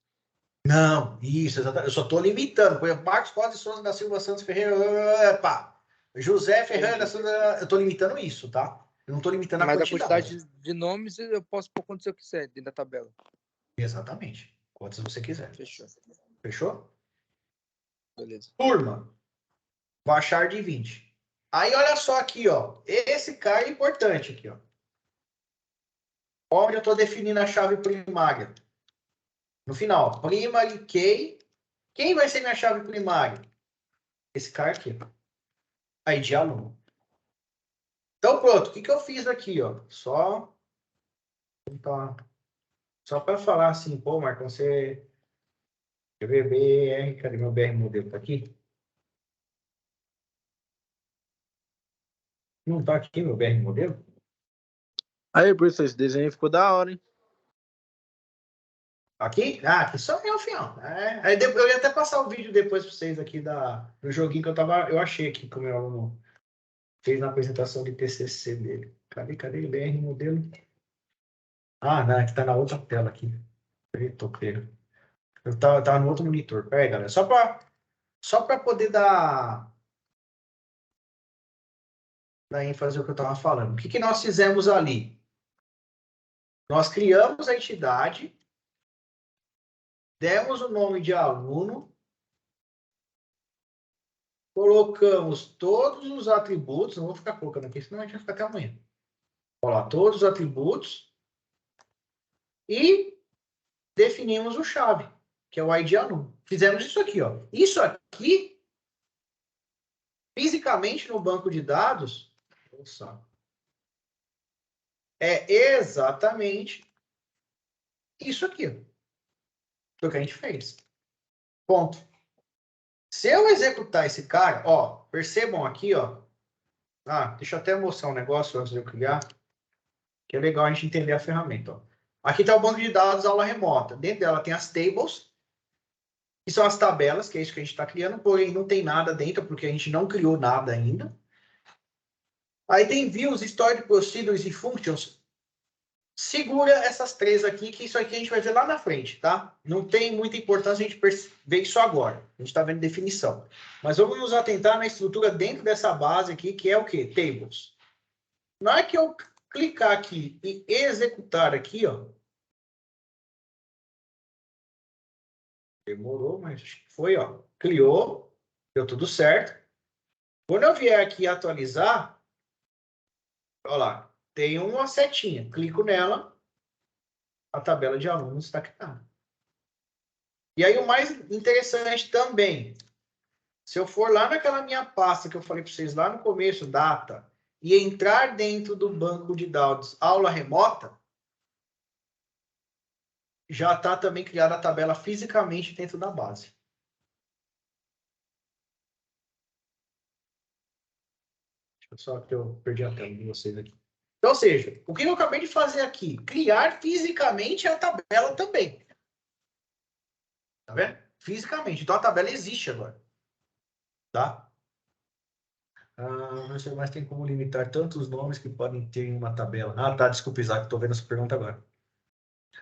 Não, isso, exatamente. Eu só estou limitando. Por exemplo, Marcos Costa de Souza da Silva Santos Ferreira, pá. José Ferreira da Souza, eu estou limitando isso, tá? Eu não estou limitando a Mas quantidade. a quantidade de nomes eu posso pôr quantos eu quiser dentro da tabela. Exatamente. Quantos você quiser. Fechou. Fechou? Beleza. Turma. Baixar de 20. Aí, olha só aqui, ó. Esse cara é importante aqui, ó. Onde eu estou definindo a chave primária. No final, primary key. Quem vai ser minha chave primária? Esse cara aqui. ID aluno. Então, pronto. O que eu fiz aqui, ó? Só para falar assim, pô, Marcão, você... Deixa eu ver, BR, cadê meu BR modelo? Tá aqui? Não tá aqui meu BR modelo? Aí, professor, esse desenho ficou da hora, hein? Aqui? Ah, aqui só eu, fião. Aí eu ia até passar o vídeo depois para vocês aqui do joguinho que eu achei aqui, como meu aluno fez na apresentação de TCC dele. Cadê o BR modelo? Ah, não, que tá na outra tela aqui. Eita, pera. Eu tava no outro monitor. Pera aí, galera. Só para poder dar ênfase ao que eu estava falando. O que nós fizemos ali? Nós criamos a entidade, demos o nome de aluno, colocamos todos os atributos, não vou ficar colocando aqui, senão a gente vai ficar até amanhã. Olha lá, todos os atributos e definimos o chave, que é o ID aluno. Fizemos isso aqui, ó. Isso aqui, fisicamente no banco de dados, é exatamente isso aqui, do que a gente fez. Ponto. Se eu executar esse cara, ó, percebam aqui, ó. Ah, deixa eu até mostrar um negócio antes de eu criar, que é legal a gente entender a ferramenta, ó. Aqui está o banco de dados aula remota. Dentro dela tem as tables, que são as tabelas, que é isso que a gente está criando, porém não tem nada dentro, porque a gente não criou nada ainda. Aí tem views, stored procedures e functions. Segura essas três aqui, que isso aqui a gente vai ver lá na frente, tá? Não tem muita importância a gente ver isso agora. A gente está vendo definição. Mas vamos nos atentar na estrutura dentro dessa base aqui, que é o quê? Tables. Na hora que eu clicar aqui e executar aqui, ó. Demorou, mas foi, ó. Criou, deu tudo certo. Quando eu vier aqui atualizar, olha lá, tem uma setinha. Clico nela, a tabela de alunos está criada. E aí o mais interessante também, se eu for lá naquela minha pasta que eu falei para vocês lá no começo, data, e entrar dentro do banco de dados aula remota, já está também criada a tabela fisicamente dentro da base. Deixa eu só que eu perdi a tela de vocês aqui. Então, ou seja, o que eu acabei de fazer aqui? Criar fisicamente a tabela também. Tá vendo? Fisicamente. Então, a tabela existe agora. Tá? Mas tem como limitar tantos nomes que podem ter em uma tabela. Ah, tá. Desculpa, Isaac. Estou vendo essa pergunta agora.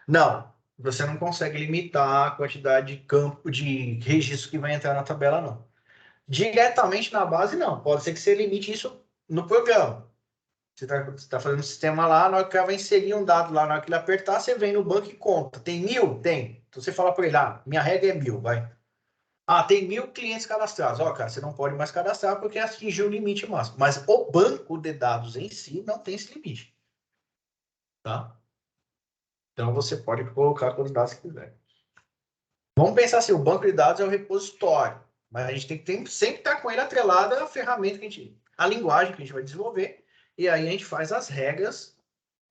Não. Você não consegue limitar a quantidade de campo de registro que vai entrar na tabela, não. Diretamente na base, não. Pode ser que você limite isso no programa. Você está fazendo um sistema lá, na hora que ela vai inserir um dado lá, na hora que ele apertar, você vem no banco e conta. Tem 1000? Tem. Então você fala para ele, minha regra é 1000, vai. Ah, tem 1000 clientes cadastrados. Ó, cara, você não pode mais cadastrar porque atingiu o limite máximo. Mas o banco de dados em si não tem esse limite. Tá? Então você pode colocar quantos dados que quiser. Vamos pensar assim, o banco de dados é o repositório. Mas a gente tem que sempre estar com ele atrelada a ferramenta que a linguagem que a gente vai desenvolver. E aí a gente faz as regras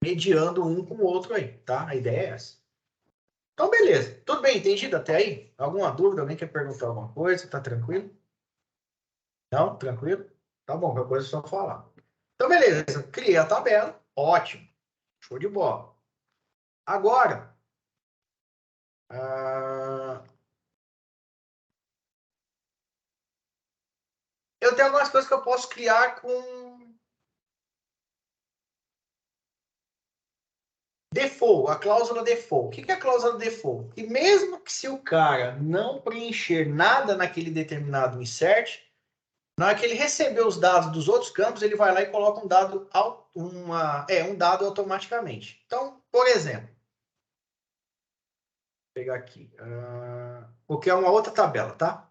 mediando um com o outro aí, tá? A ideia é essa. Então, beleza. Tudo bem entendido até aí? Alguma dúvida? Alguém quer perguntar alguma coisa? Tá tranquilo? Não? Tranquilo? Tá bom, qualquer coisa é só falar. Então, beleza. Criei a tabela. Ótimo. Show de bola. Agora, eu tenho algumas coisas que eu posso criar com default, a cláusula default. O que é a cláusula default? Que mesmo que se o cara não preencher nada naquele determinado insert, na hora que ele receber os dados dos outros campos, ele vai lá e coloca um dado, um dado automaticamente. Então, por exemplo, vou pegar aqui, porque é uma outra tabela, tá?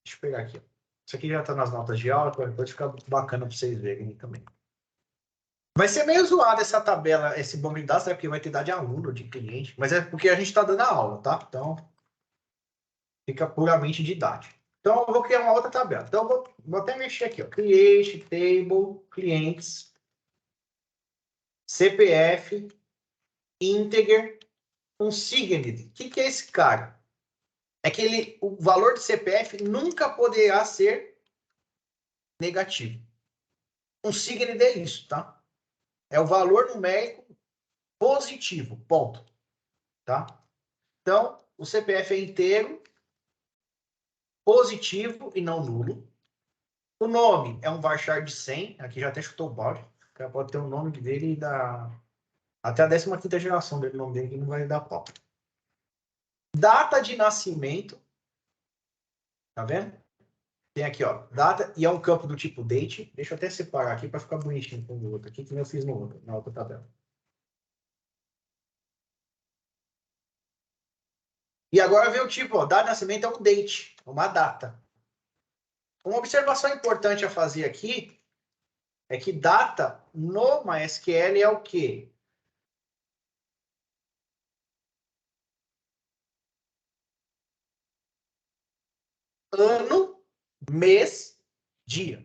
Deixa eu pegar aqui. Isso aqui já está nas notas de aula, pode ficar bacana para vocês verem também. Vai ser meio zoado essa tabela, esse banco de dados, né? Porque vai ter dado de aluno, de cliente. Mas é porque a gente está dando a aula, tá? Então, fica puramente didático. Então, eu vou criar uma outra tabela. Então, eu vou até mexer aqui, ó. Create table, clientes, CPF, integer, unsigned. O que é esse cara? É que o valor de CPF nunca poderá ser negativo. Unsigned é isso, tá? É o valor numérico positivo, ponto. Tá? Então, o CPF é inteiro, positivo e não nulo. O nome é um varchar de 100, aqui já até chutou o balde. O cara pode ter o nome dele até a 15ª geração dele, o nome dele, que não vai dar pau. Data de nascimento, tá vendo? Tem aqui, ó, data, e é um campo do tipo date. Deixa eu até separar aqui para ficar bonitinho com o outro aqui, que eu fiz na outra tabela. E agora vem o tipo, ó, data de nascimento é um date, uma data. Uma observação importante a fazer aqui é que data no MySQL é o quê? Ano, mês, dia.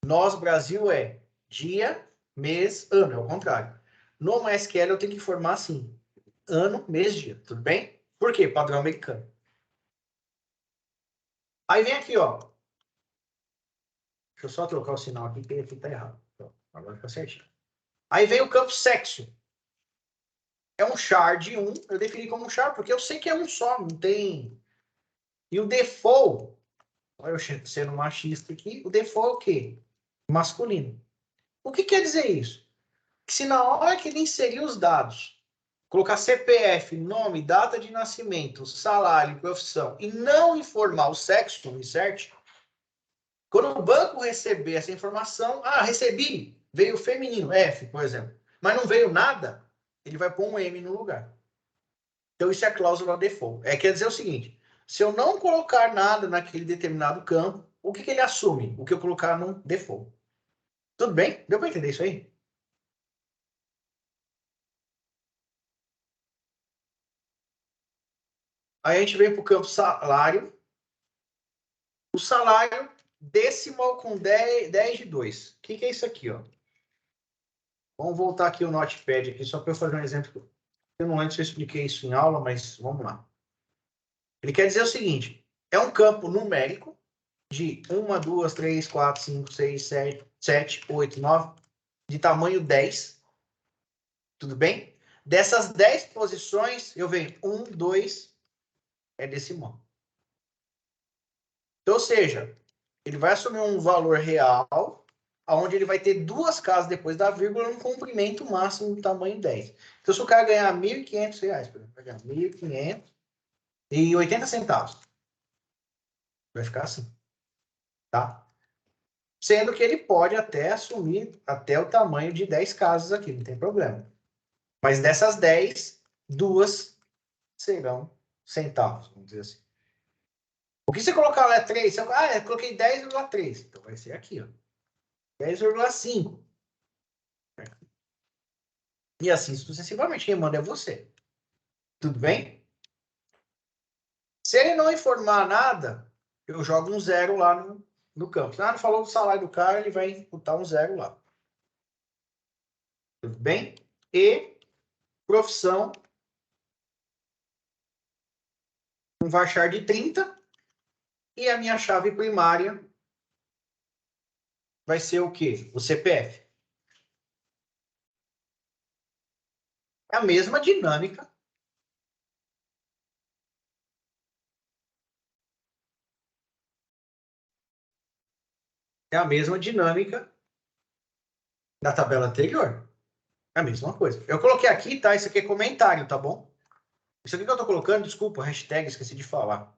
Nós, Brasil, é dia, mês, ano. É o contrário. No MySQL eu tenho que informar assim. Ano, mês, dia. Tudo bem? Por quê? Padrão americano. Aí vem aqui, ó. Deixa eu só trocar o sinal aqui, que aqui tá errado. Então, agora fica certinho. Aí vem o campo sexo. É um char de 1. Eu defini como um char, porque eu sei que é um só, não tem... E o default, olha eu sendo machista aqui, o default é o quê? Masculino. O que quer dizer isso? Que se na hora que ele inserir os dados, colocar CPF, nome, data de nascimento, salário, profissão, e não informar o sexo no insert, quando o banco receber essa informação, recebi, veio feminino, F, por exemplo, mas não veio nada, ele vai pôr um M no lugar. Então, isso é a cláusula default. Quer dizer o seguinte, se eu não colocar nada naquele determinado campo, o que ele assume? O que eu colocar no default. Tudo bem? Deu para entender isso aí? Aí a gente vem para o campo salário. O salário decimal com 10 de 2. O que é isso aqui, ó? Vamos voltar aqui o Notepad aqui, só para eu fazer um exemplo. Eu não lembro se eu expliquei isso em aula, mas vamos lá. Ele quer dizer o seguinte, é um campo numérico de 1, 2, 3, 4, 5, 6, 7, 8, 9, de tamanho 10. Tudo bem? Dessas 10 posições, eu venho 1, 2, é decimal. Então, ou seja, ele vai assumir um valor real, onde ele vai ter duas casas depois da vírgula, um comprimento máximo do tamanho 10. Então, se o cara ganhar R$ 1.500, por exemplo, vai ganhar 1.580 centavos. Vai ficar assim. Tá? Sendo que ele pode até assumir até o tamanho de 10 casas aqui, não tem problema. Mas dessas 10, duas serão centavos, vamos dizer assim. O que você colocar lá é 3, eu coloquei 10,3. Então vai ser aqui, ó. 10,5. E assim sucessivamente. Quem manda é você. Tudo bem? Se ele não informar nada, eu jogo um 0 lá no campo. Não falou do salário do cara, ele vai imputar um 0 lá. Tudo bem? E profissão, um varchar de 30. E a minha chave primária vai ser o quê? O CPF. É a mesma dinâmica. É a mesma dinâmica da tabela anterior. É a mesma coisa. Eu coloquei aqui, tá? Isso aqui é comentário, tá bom? Isso aqui que eu tô colocando, desculpa, hashtag, esqueci de falar.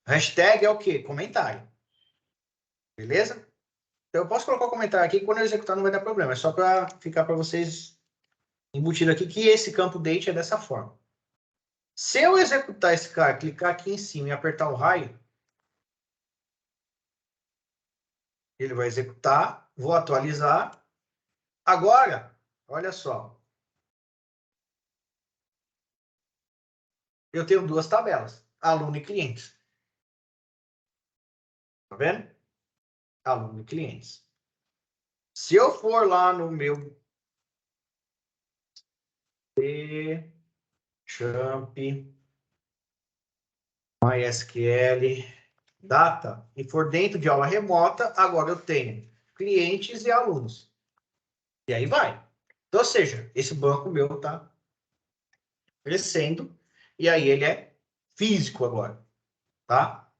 Hashtag é o quê? Comentário. Beleza? Então, eu posso colocar o comentário aqui, quando eu executar não vai dar problema. É só para ficar para vocês embutido aqui que esse campo date é dessa forma. Se eu executar esse cara, clicar aqui em cima e apertar o raio, ele vai executar, vou atualizar. Agora, olha só. Eu tenho duas tabelas, aluno e cliente. Tá vendo? Aluno e clientes. Se eu for lá no meu Champ, MySQL, Data, e for dentro de aula remota, agora eu tenho clientes e alunos. E aí vai. Então, ou seja, esse banco meu está crescendo, e aí ele é físico agora, tá?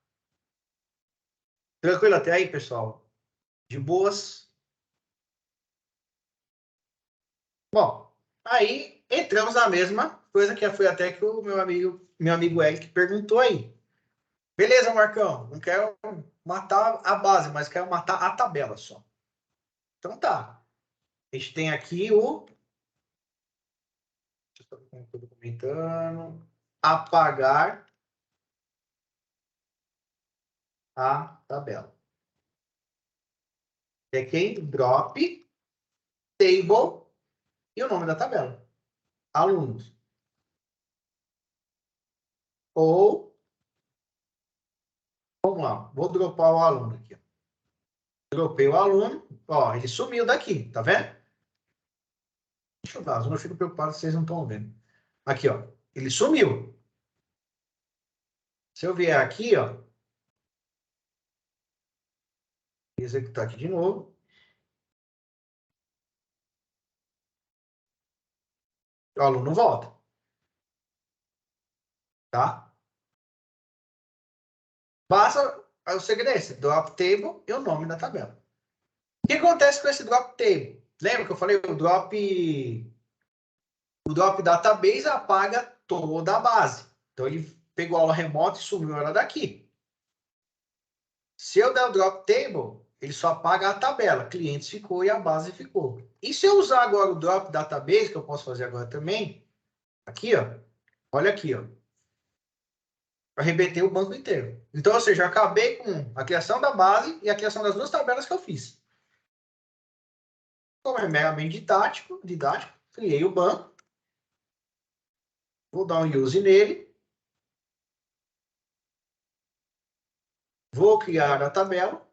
Tranquilo até aí, pessoal? De boas? Bom, aí entramos na mesma coisa que foi até que o meu amigo Eric perguntou aí. Beleza, Marcão, não quero matar a base, mas quero matar a tabela só. Então tá. A gente tem aqui o... Estou comentando. Apagar a tabela. É quem? Drop, table e o nome da tabela. Alunos. Ou, vamos lá, vou dropar o aluno aqui. Dropei o aluno, ó, ele sumiu daqui, tá vendo? Deixa eu dar, eu não fico preocupado se vocês não estão vendo. Aqui, ó, ele sumiu. Se eu vier aqui, ó, executar aqui de novo. O aluno volta. Tá? Basta o segredo é esse, drop table e o nome da tabela. O que acontece com esse drop table? Lembra que eu falei o drop database apaga toda a base. Então ele pegou a aula remota e sumiu ela daqui. Se eu der o drop table, ele só apaga a tabela. Clientes ficou e a base ficou. E se eu usar agora o drop database, que eu posso fazer agora também, aqui, ó. Olha aqui, ó. Arrebentei o banco inteiro. Então, ou seja, eu acabei com a criação da base e a criação das duas tabelas que eu fiz. Como é meramente didático, criei o banco. Vou dar um use nele. Vou criar a tabela.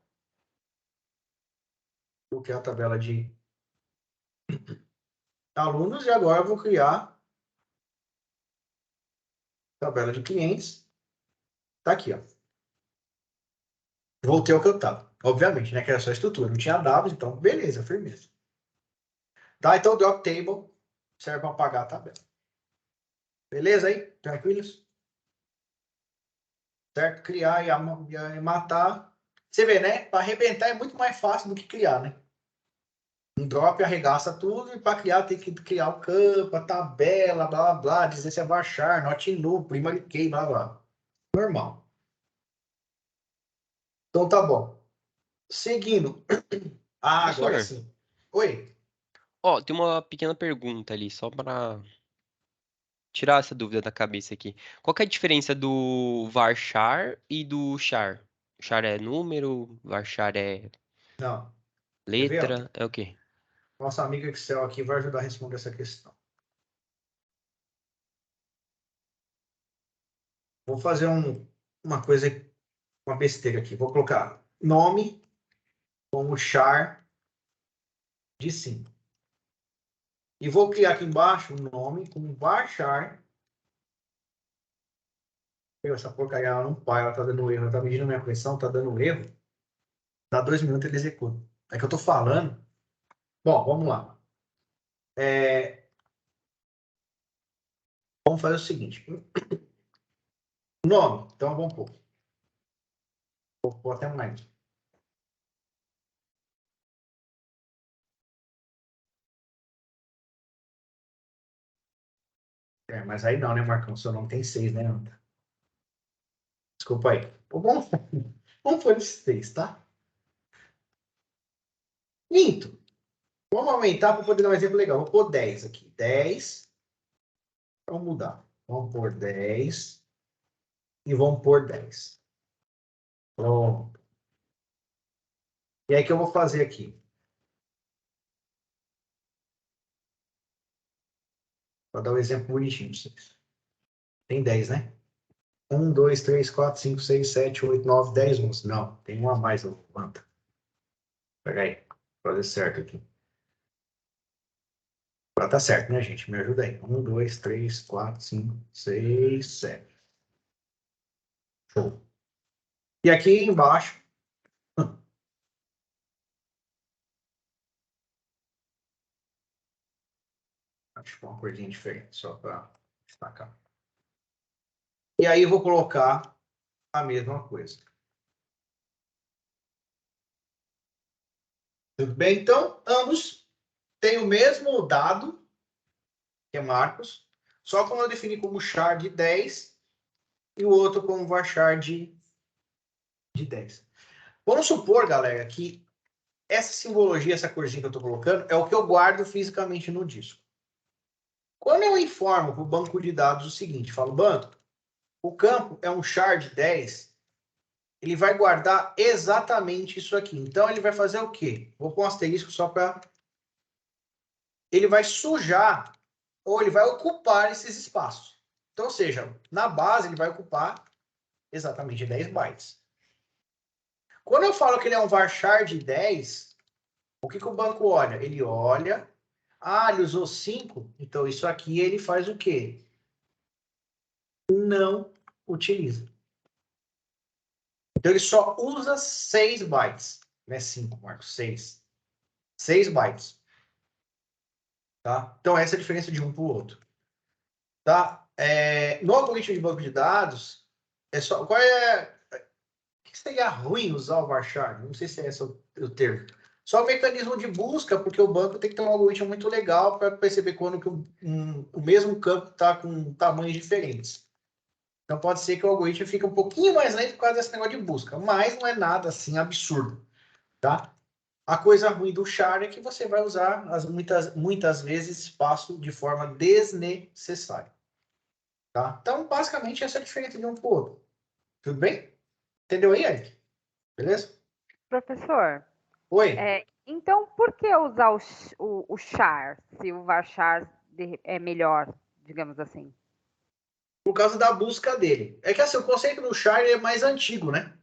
Vou criar a tabela de alunos e agora eu vou criar a tabela de clientes. Tá aqui, ó. Voltei ao que eu estava. Obviamente, né? Que era só a estrutura. Não tinha dados, então beleza, firmeza. Tá? Então o drop table serve para apagar a tabela. Beleza aí? Tranquilos? Certo? Criar e matar. Você vê, né? Para arrebentar é muito mais fácil do que criar, né? Um drop arregaça tudo e para criar tem que criar o campo, a tabela, blá blá blá, dizer se é baixar, not nu, primary key, blá blá. Normal. Então tá bom. Seguindo. Ah, agora Professor, sim. Oi. ó, tem uma pequena pergunta ali, só para tirar essa dúvida da cabeça aqui. Qual que é a diferença do varchar e do char? Char é número, varchar é Não. Quer ver, ó? letra, é o quê? Nossa amiga Excel aqui vai ajudar a responder essa questão. Vou fazer uma coisa, uma besteira aqui. Vou colocar nome como char de 5. E vou criar aqui embaixo um nome como varchar. Essa porcaria ela não para, ela tá dando erro. Ela tá medindo minha pressão, tá dando erro. Dá 2 minutos ele executa. É que eu tô falando. Bom, vamos lá. Vamos fazer o seguinte. Nome. Então vamos pôr. Vou pôr até mais. Mas aí não, né, Marcão? Seu nome tem 6, né, Anta? Desculpa aí. Vamos pôr esse 6, tá? Minto. Vamos aumentar para poder dar um exemplo legal. Vou pôr 10 aqui. 10. Vamos mudar. Vamos pôr 10. E vamos pôr 10. Pronto. E aí, o que eu vou fazer aqui? Vou dar um exemplo bonitinho para vocês. Tem 10, né? 1, 2, 3, 4, 5, 6, 7, 8, 9, 10, 11. Não, tem um a mais, levanta. Pega aí, vou fazer certo aqui. Agora tá certo, né, gente? Me ajuda aí. 1, 2, 3, 4, 5, 6, 7. Show. E aqui embaixo, acho que é uma corzinha diferente, só para destacar. E aí eu vou colocar a mesma coisa. Tudo bem? Então, ambos têm o mesmo dado, que é Marcos, só como eu defini como char de 10 e o outro como varchar de 10. Vamos supor, galera, que essa simbologia, essa corzinha que eu estou colocando, é o que eu guardo fisicamente no disco. Quando eu informo para o banco de dados o seguinte, falo, banco, o campo é um char de 10, ele vai guardar exatamente isso aqui. Então, ele vai fazer o quê? Vou pôr um asterisco só para... Ele vai sujar, ou ele vai ocupar esses espaços. Então, ou seja, na base, ele vai ocupar exatamente 10 bytes. Quando eu falo que ele é um varchar de 10, o que o banco olha? Ele olha, ele usou 5, então isso aqui ele faz o quê? Não utiliza. Então ele só usa 6 bytes. Não é 5, Marcos, 6. 6 bytes. Tá? Então essa é a diferença de um para o outro. Tá? No algoritmo de banco de dados, qual é... O que seria ruim usar o varchar? Não sei se é esse o termo. Só o mecanismo de busca, porque o banco tem que ter um algoritmo muito legal para perceber quando que o mesmo campo está com tamanhos diferentes. Então pode ser que o algoritmo fique um pouquinho mais lento por causa desse negócio de busca, mas não é nada assim absurdo, tá? A coisa ruim do char é que você vai usar muitas vezes espaço de forma desnecessária, tá? Então, basicamente, essa é a diferença de um para o outro. Tudo bem? Entendeu aí, Eric? Beleza? Professor, Oi. então por que usar o char, se o varchar é melhor, digamos assim? Por causa da busca dele. É que assim, o conceito do char é mais antigo, né?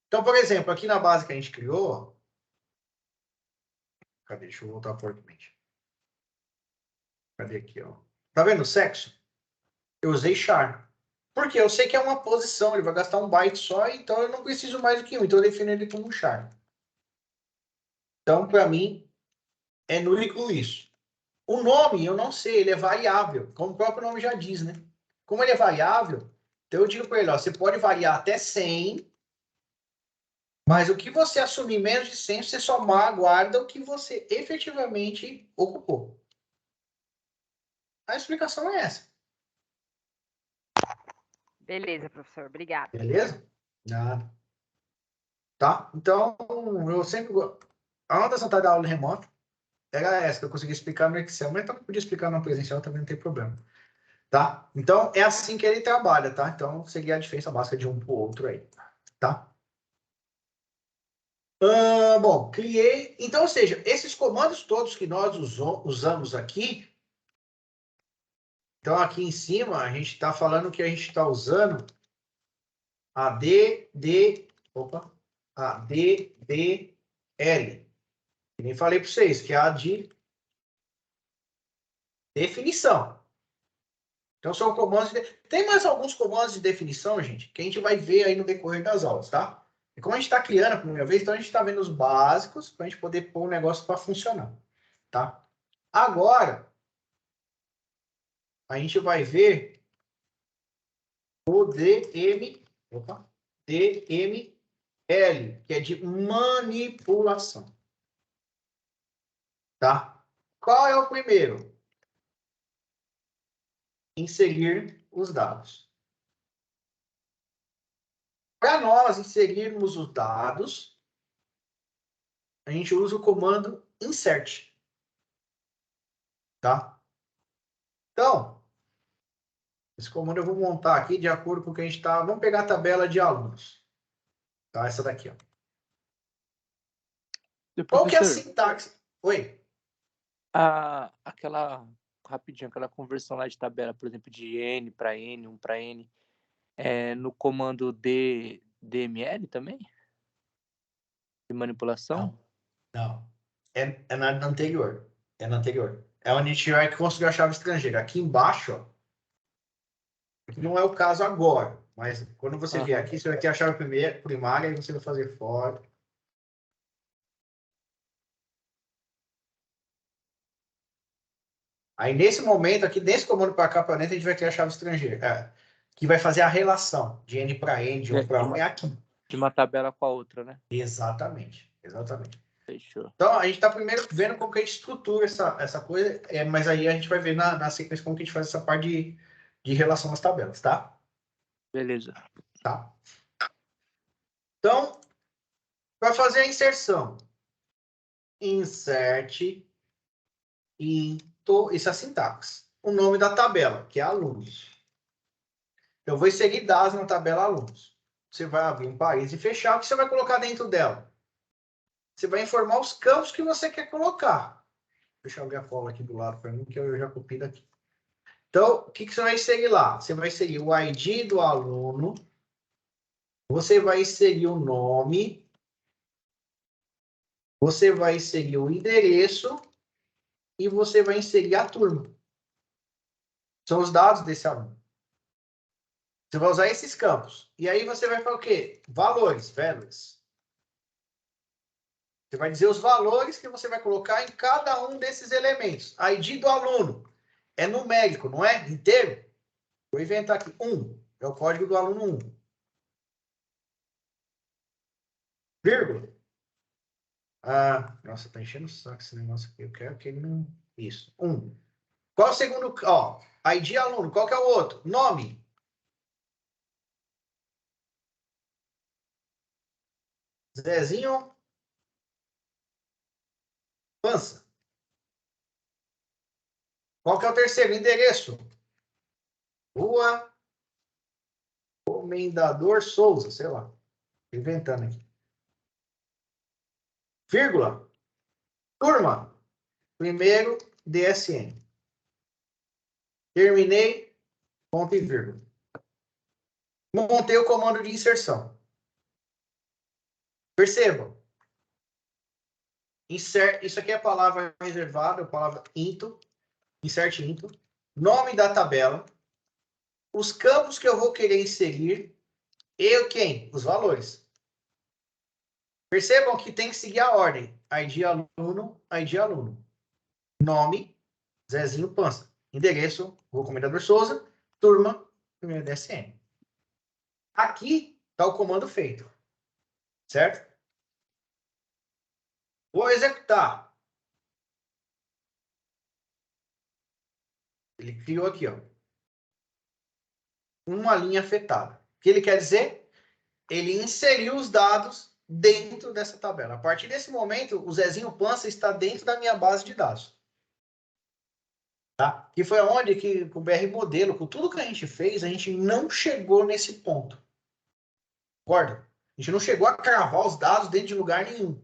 Então, por exemplo, aqui na base que a gente criou... Cadê? Deixa eu voltar fortemente. Cadê aqui, ó? Tá vendo o sexo? Eu usei char. Porque eu sei que é uma posição, ele vai gastar um byte só, então eu não preciso mais do que um. Então eu defino ele como char. Então, para mim, é nulo e cru isso. O nome, eu não sei, ele é variável, como o próprio nome já diz, né? Como ele é variável, então eu digo para ele, ó, você pode variar até 100, mas o que você assumir menos de 100, você só guarda o que você efetivamente ocupou. A explicação é essa. Beleza, professor, obrigada. Beleza? Nada. Tá? Então, eu sempre... A anotação da aula remota era essa, que eu consegui explicar no Excel, mas também podia explicar no presencial, também não tem problema. Tá? Então, é assim que ele trabalha, tá? Então, seria a diferença básica de um para o outro aí. Tá? Bom, criei... Então, ou seja, esses comandos todos que nós usamos aqui, então aqui em cima, a gente está falando que a gente está usando a DDL. Que nem falei para vocês, que é a de definição. Então, são comandos... Tem mais alguns comandos de definição, gente, que a gente vai ver aí no decorrer das aulas, tá? E como a gente está criando a primeira vez, então a gente está vendo os básicos para a gente poder pôr o negócio para funcionar, tá? Agora, a gente vai ver o DML, que é de manipulação, tá? Qual é o primeiro? Inserir os dados. Para nós inserirmos os dados, a gente usa o comando insert, tá? Então, esse comando eu vou montar aqui de acordo com o que a gente está... Vamos pegar a tabela de alunos. Tá? Essa daqui, ó. Qual que é a sintaxe? Oi? Rapidinho, aquela conversão lá de tabela, por exemplo, de N para N, 1 para N, no comando DML também? De manipulação? Não. É na anterior. É na anterior. É onde a gente vai construir a chave estrangeira. Aqui embaixo, ó, aqui não é o caso agora, mas quando você vier aqui, você vai ter a chave primária e você vai fazer for. Aí, nesse momento, aqui, nesse comando para cá, para dentro, a gente vai ter a chave estrangeira. Que vai fazer a relação de N para N, de 1 para 1, é aqui. De uma tabela com a outra, né? Exatamente. Exatamente. Fechou. Então, a gente está primeiro vendo como que a gente estrutura essa coisa, mas aí a gente vai ver na sequência como que a gente faz essa parte de relação às tabelas, tá? Beleza. Tá? Então, para fazer a inserção, insert, isso é a sintaxe. O nome da tabela, que é alunos. Eu vou inserir dados na tabela alunos. Você vai abrir um parênteses e fechar. O que você vai colocar dentro dela? Você vai informar os campos que você quer colocar. Deixa eu abrir a cola aqui do lado para mim, que eu já copiei daqui. Então, o que você vai inserir lá? Você vai inserir o ID do aluno. Você vai inserir o nome. Você vai inserir o endereço. E você vai inserir a turma. São os dados desse aluno. Você vai usar esses campos. E aí você vai falar o quê? Valores, values. Você vai dizer os valores que você vai colocar em cada um desses elementos. ID do aluno é numérico, não é? Inteiro. Vou inventar aqui. 1. É o código do aluno 1. Vírgula. Nossa, tá enchendo o saco esse negócio aqui. Eu quero que ele não... Isso. 1. Qual é o segundo? Ó, ID aluno. Qual que é o outro? Nome. Zezinho. Pança. Qual que é o terceiro? Endereço. Rua Comendador Souza, sei lá. Inventando aqui. Vírgula. Turma. Primeiro DSN. Terminei. Ponto e vírgula. Montei o comando de inserção. Percebam. Isso aqui é a palavra reservada, a palavra into. Insert into. Nome da tabela. Os campos que eu vou querer inserir. E quem? Os valores. Percebam que tem que seguir a ordem. ID aluno, ID aluno. Nome, Zezinho Pança. Endereço, Rua Comendador Souza. Turma, primeiro DSN. Aqui está o comando feito. Certo? Vou executar. Ele criou aqui, ó, uma linha afetada. O que ele quer dizer? Ele inseriu os dados dentro dessa tabela. A partir desse momento, o Zezinho Pança está dentro da minha base de dados. Tá? Que foi onde que com o BR Modelo, com tudo que a gente fez, a gente não chegou nesse ponto. Concorda? A gente não chegou a cravar os dados dentro de lugar nenhum.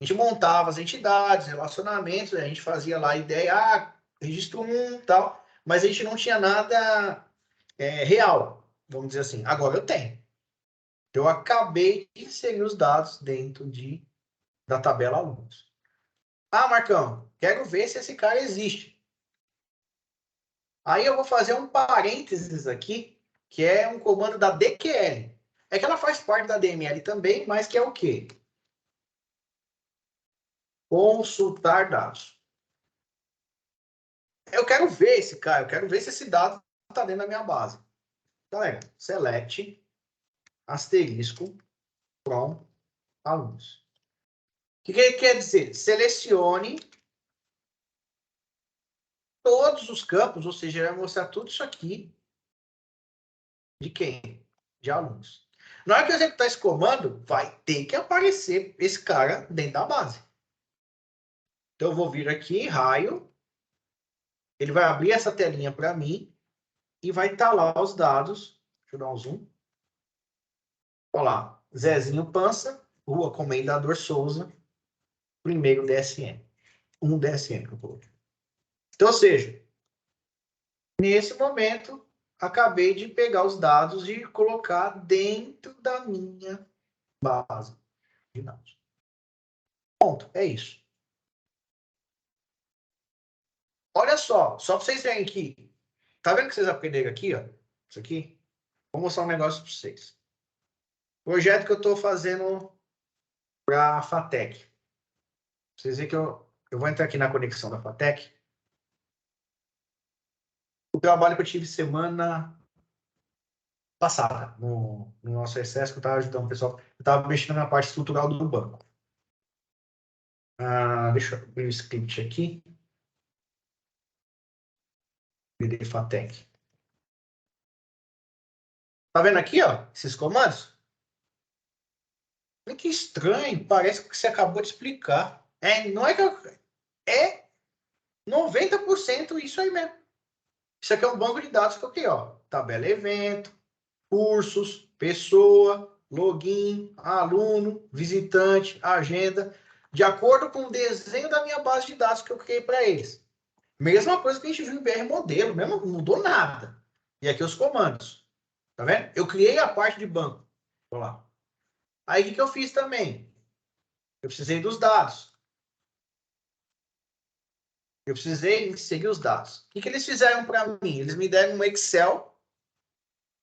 A gente montava as entidades, relacionamentos, a gente fazia lá a ideia, registro 1 e tal, mas a gente não tinha nada real, vamos dizer assim. Agora eu tenho. Eu acabei de inserir os dados dentro da tabela alunos. Marcão, quero ver se esse cara existe. Aí eu vou fazer um parênteses aqui, que é um comando da DQL. É que ela faz parte da DML também, mas que é o quê? Consultar dados. Eu quero ver esse cara, eu quero ver se esse dado está dentro da minha base. Galera, select, asterisco, from, alunos. O que ele quer dizer? Selecione todos os campos, ou seja, vai mostrar tudo isso aqui de quem? De alunos. Na hora que eu executar esse comando, vai ter que aparecer esse cara dentro da base. Então, eu vou vir aqui, raio, ele vai abrir essa telinha para mim e vai estar lá os dados. Deixa eu dar um zoom. Olha lá, Zezinho Pança, Rua Comendador Souza, primeiro DSN. Um DSN que eu coloquei. Então, ou seja, nesse momento, acabei de pegar os dados e colocar dentro da minha base de dados. Ponto. É isso. Olha só para vocês verem aqui. Tá vendo que vocês aprenderam aqui, ó? Isso aqui. Vou mostrar um negócio para vocês. Projeto que eu estou fazendo para a FATEC. Vocês veem que eu vou entrar aqui na conexão da FATEC. O trabalho que eu tive semana passada, no nosso excesso, que eu estava ajudando o pessoal. Eu estava mexendo na parte estrutural do banco. Deixa eu abrir o script aqui. BD FATEC. Tá vendo aqui, ó, esses comandos? Olha que estranho, parece que você acabou de explicar. Não é que é 90% isso aí mesmo. Isso aqui é um banco de dados que eu criei, ó. Tabela evento, cursos, pessoa, login, aluno, visitante, agenda, de acordo com o desenho da minha base de dados que eu criei para eles. Mesma coisa que a gente viu em BR modelo, mesmo, não mudou nada. E aqui os comandos. Tá vendo? Eu criei a parte de banco. Vou lá. Aí o que eu fiz também? Eu precisei dos dados. Eu precisei inserir os dados. O que eles fizeram para mim? Eles me deram um Excel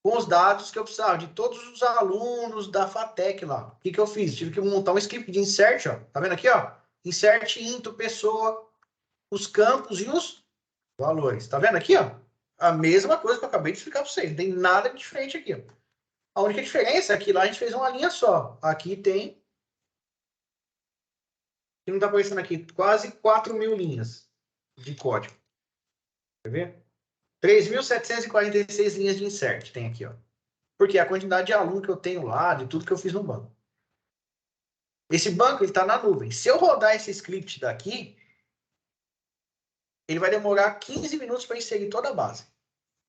com os dados que eu precisava, de todos os alunos da FATEC lá. O que eu fiz? Tive que montar um script de insert, ó. Tá vendo aqui, ó? Insert into pessoa, os campos e os valores. Tá vendo aqui, ó? A mesma coisa que eu acabei de explicar para vocês. Não tem nada de diferente aqui, ó. A única diferença é que lá a gente fez uma linha só. Aqui tem... que não está aparecendo aqui, quase 4.000 linhas de código. Quer ver? 3.746 linhas de insert tem aqui, ó. Porque é a quantidade de aluno que eu tenho lá, de tudo que eu fiz no banco. Esse banco, ele está na nuvem. Se eu rodar esse script daqui, ele vai demorar 15 minutos para inserir toda a base.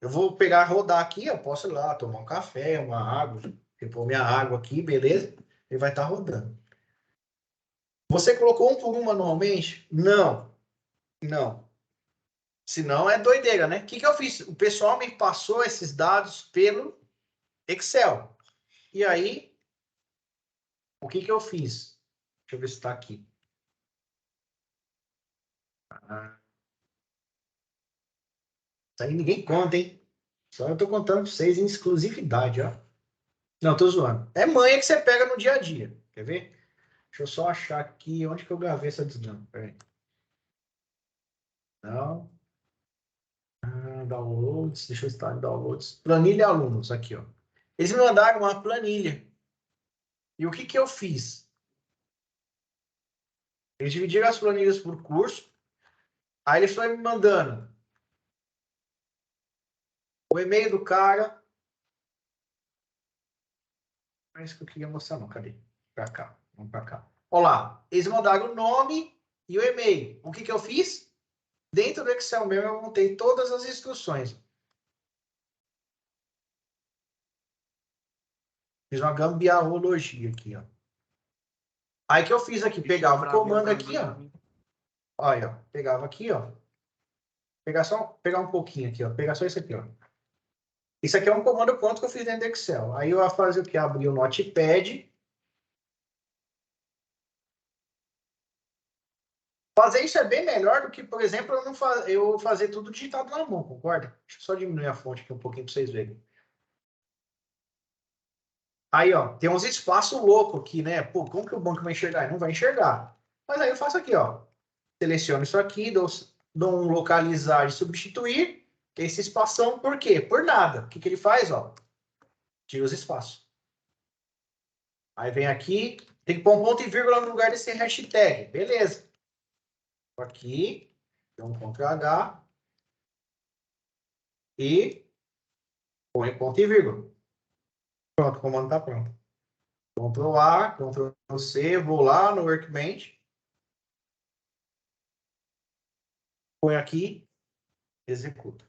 Eu vou pegar, rodar aqui, eu posso ir lá tomar um café, uma água, repor minha água aqui, beleza? Ele vai estar rodando. Você colocou um por um manualmente? Não. Não. Senão é doideira, né? O que eu fiz? O pessoal me passou esses dados pelo Excel. E aí, o que eu fiz? Deixa eu ver se está aqui. Isso aí ninguém conta, hein? Só eu estou contando para vocês em exclusividade, ó. Não, estou zoando. É manha que você pega no dia a dia. Quer ver? Deixa eu só achar aqui onde que eu gravei essa desgrama. Peraí. Não. Downloads. Deixa eu estar em downloads. Planilha alunos. Aqui, ó. Eles me mandaram uma planilha. E o que eu fiz? Eles dividiram as planilhas por curso. Aí eles foram me mandando o e-mail do cara. Não é isso que eu queria mostrar, não. Cadê? Pra cá. Vamos pra cá. Olha lá. Eles mandaram o nome e o e-mail. O que eu fiz? Dentro do Excel mesmo, eu montei todas as instruções. Fiz uma gambiarrologia aqui, ó. Aí que eu fiz aqui? Pegava o comando aqui, ó. Olha, ó. Pegava aqui, ó. Pegar um pouquinho aqui, ó. Pegar só isso aqui, ó. Isso aqui é um comando pronto que eu fiz dentro do Excel. Aí eu ia fazer o que? Abrir o Notepad. Fazer isso é bem melhor do que, por exemplo, eu fazer tudo digitado na mão, concorda? Deixa eu só diminuir a fonte aqui um pouquinho para vocês verem. Aí, ó, tem uns espaços loucos aqui, né? Pô, como que o banco vai enxergar? Ele não vai enxergar. Mas aí eu faço aqui, ó. Seleciono isso aqui, dou um localizar e substituir. Esse espação, por quê? Por nada. O que ele faz, ó? Tira os espaços. Aí vem aqui, tem que pôr um ponto e vírgula no lugar desse hashtag. Beleza. Aqui, tem um Ctrl+H e põe ponto e vírgula. Pronto, o comando está pronto. Ctrl+A, Ctrl+C, vou lá no Workbench. Põe aqui, executa.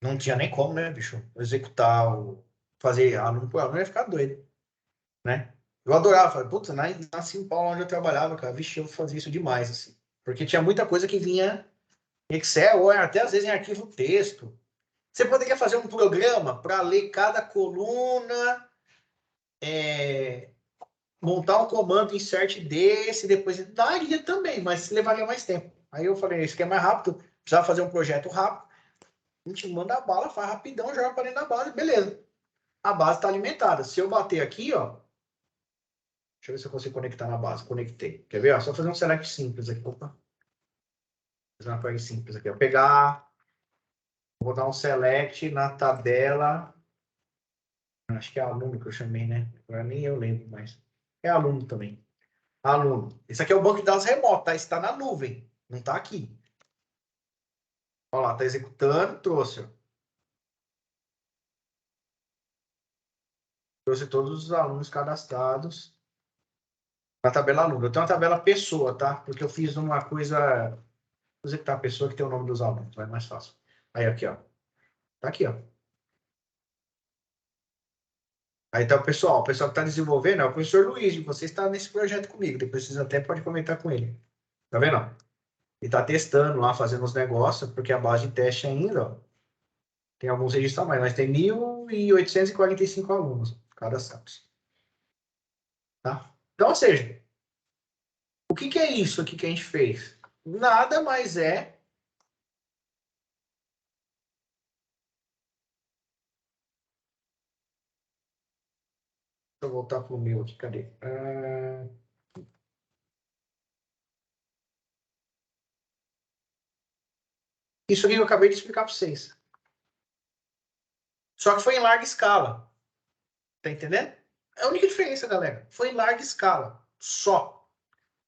Não tinha nem como, né, bicho? Executar, fazer aluno por aluno, ia ficar doido, né? Eu adorava, falei, putz, na São Paulo, onde eu trabalhava, cara, vixe, eu fazia isso demais, assim. Porque tinha muita coisa que vinha em Excel, ou até às vezes em arquivo texto. Você poderia fazer um programa para ler cada coluna, montar um comando insert desse, depois daria também, mas levaria mais tempo. Aí eu falei, isso aqui é mais rápido, precisava fazer um projeto rápido, a gente manda a bala, faz rapidão, joga para dentro da base, beleza. A base está alimentada. Se eu bater aqui, ó, deixa eu ver se eu consigo conectar na base. Conectei. Quer ver? Ó, só fazer um select simples aqui. Opa. Fazer uma coisa simples aqui. Ó. Pegar, vou dar um select na tabela. Acho que é aluno que eu chamei, né? Agora nem eu lembro, mas é aluno também. Aluno. Esse aqui é o banco de dados remoto, tá? Está na nuvem, não está aqui. Olha lá, está executando, trouxe. Ó. Trouxe todos os alunos cadastrados na tabela aluno. Eu tenho uma tabela pessoa, tá? Porque eu fiz uma coisa. Vou executar a pessoa que tem o nome dos alunos, vai mais fácil. Aí aqui, ó. Tá aqui, ó. Aí tá o pessoal que está desenvolvendo é o professor Luiz, você está nesse projeto comigo, depois vocês até podem comentar com ele. Tá vendo? Ele está testando lá, fazendo os negócios, porque a base de teste ainda, ó, tem alguns registros a mais, mas tem 1.845 alunos cadastrados. Tá? Então, ou seja, o que é isso aqui que a gente fez? Nada mais é deixa eu voltar para o meu aqui, cadê? Isso aqui que eu acabei de explicar para vocês. Só que foi em larga escala. Tá entendendo? É a única diferença, galera. Foi em larga escala. Só.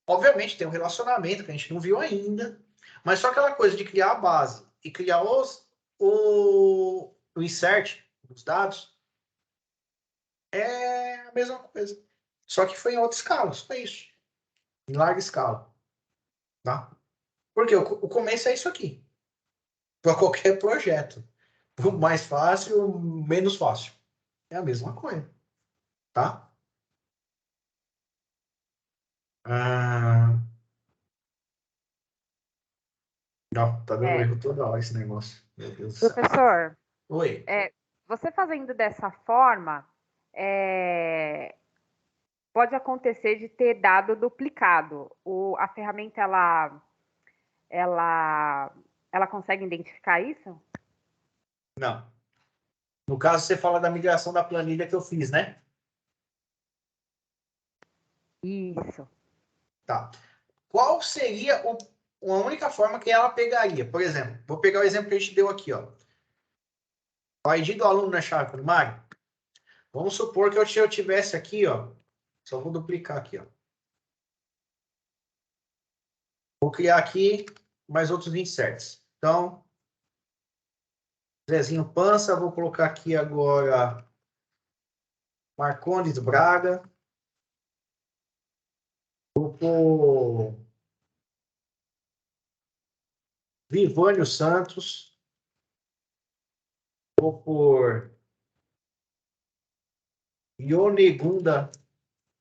Obviamente tem um relacionamento que a gente não viu ainda. Mas só aquela coisa de criar a base e criar o insert dos dados é a mesma coisa. Só que foi em outra escala. Só isso. Em larga escala. Tá? Porque o começo é isso aqui. Para qualquer projeto. O mais fácil, o menos fácil. É a mesma coisa. Tá? Não, tá dando erro toda hora esse negócio. Meu Deus do céu. Professor, Oi. você fazendo dessa forma, pode acontecer de ter dado duplicado. A ferramenta, ela consegue identificar isso? Não. No caso, você fala da migração da planilha que eu fiz, né? Isso. Tá. Qual seria a única forma que ela pegaria? Por exemplo, vou pegar o exemplo que a gente deu aqui, ó. O ID do aluno na chave primária. Vamos supor que eu tivesse aqui, ó. Só vou duplicar aqui, ó. Vou criar aqui mais outros inserts. Então, Zezinho Pança, vou colocar aqui agora Marcondes Braga. Vou pôr Vivânio Santos. Vou pôr Ionegunda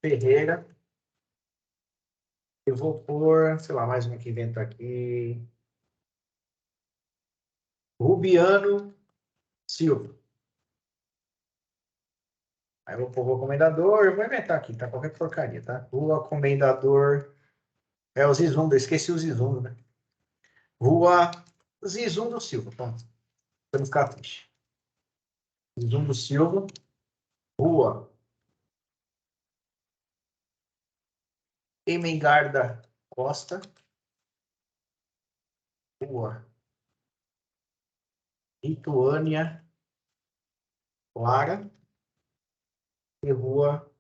Ferreira. Eu vou pôr, sei lá, mais uma que inventa aqui. Rubiano Silva. Aí eu vou pôr o comendador. Eu vou inventar aqui, tá? Qualquer porcaria, tá? Rua Comendador. É o Zizundo, eu esqueci o Zizundo, né? Rua Zizundo Silva. Pronto. Pra não ficar triste. Zizundo Silva. Rua Emengarda Costa. Rua Ituânia Lara. E Rua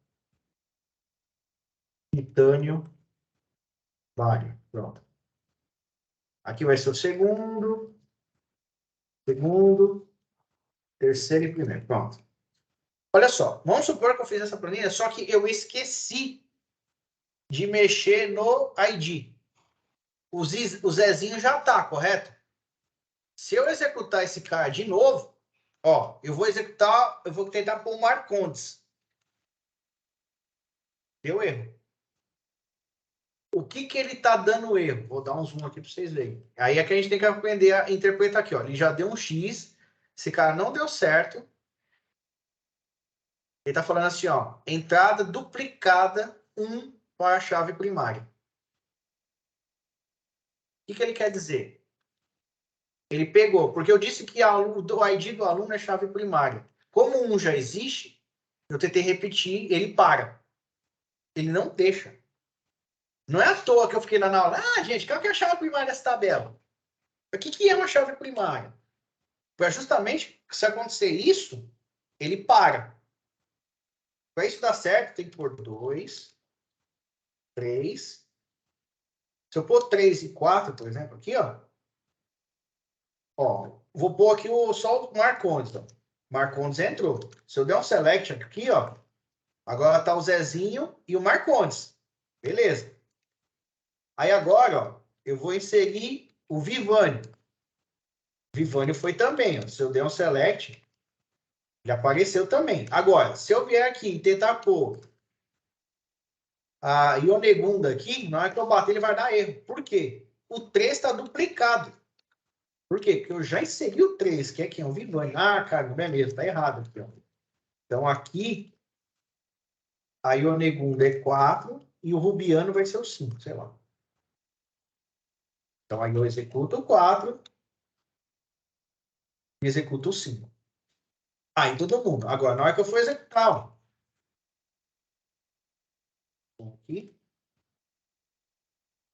Titânio Mário. Pronto. Aqui vai ser o segundo, terceiro e primeiro. Pronto. Olha só, vamos supor que eu fiz essa planilha, só que eu esqueci de mexer no ID. O Zezinho já está, correto? Se eu executar esse cara de novo, ó, eu vou tentar pôr o Marcondes. Deu erro. O que ele está dando erro? Vou dar um zoom aqui para vocês verem. Aí é que a gente tem que aprender a interpretar aqui, ó. Ele já deu um X, esse cara não deu certo. Ele está falando assim, ó, entrada duplicada 1 para a chave primária. O que ele quer dizer? Ele pegou, porque eu disse que o ID do aluno é chave primária. Como um já existe, eu tentei repetir, ele para. Ele não deixa. Não é à toa que eu fiquei lá na aula. Ah, gente, qual que é a chave primária dessa tabela? O que é uma chave primária? Para justamente, se acontecer isso, ele para. Para isso dar certo, tem que pôr 2, 3. Se eu pôr 3 e 4, por exemplo, aqui, ó. Ó, vou pôr aqui só o Marcondes. Ó. Marcondes entrou. Se eu der um select aqui, ó. Agora tá o Zezinho e o Marcondes. Beleza. Aí agora, ó, eu vou inserir o Vivânio. O Vivânio foi também, ó. Se eu der um select, já apareceu também. Agora, se eu vier aqui e tentar pôr a Ionegunda aqui, na hora que eu bater, ele vai dar erro. Por quê? O 3 está duplicado. Por quê? Porque eu já inseri o 3, que é quem? O Vivânio. Ah, cara, não é mesmo, tá errado aqui, ó. Então, aqui, a Ionegunda é 4 e o Rubiano vai ser o 5, sei lá. Então, aí eu executo o 4 e executo o 5. Aí, todo mundo. Agora, na hora que eu for executar, ó. Aqui.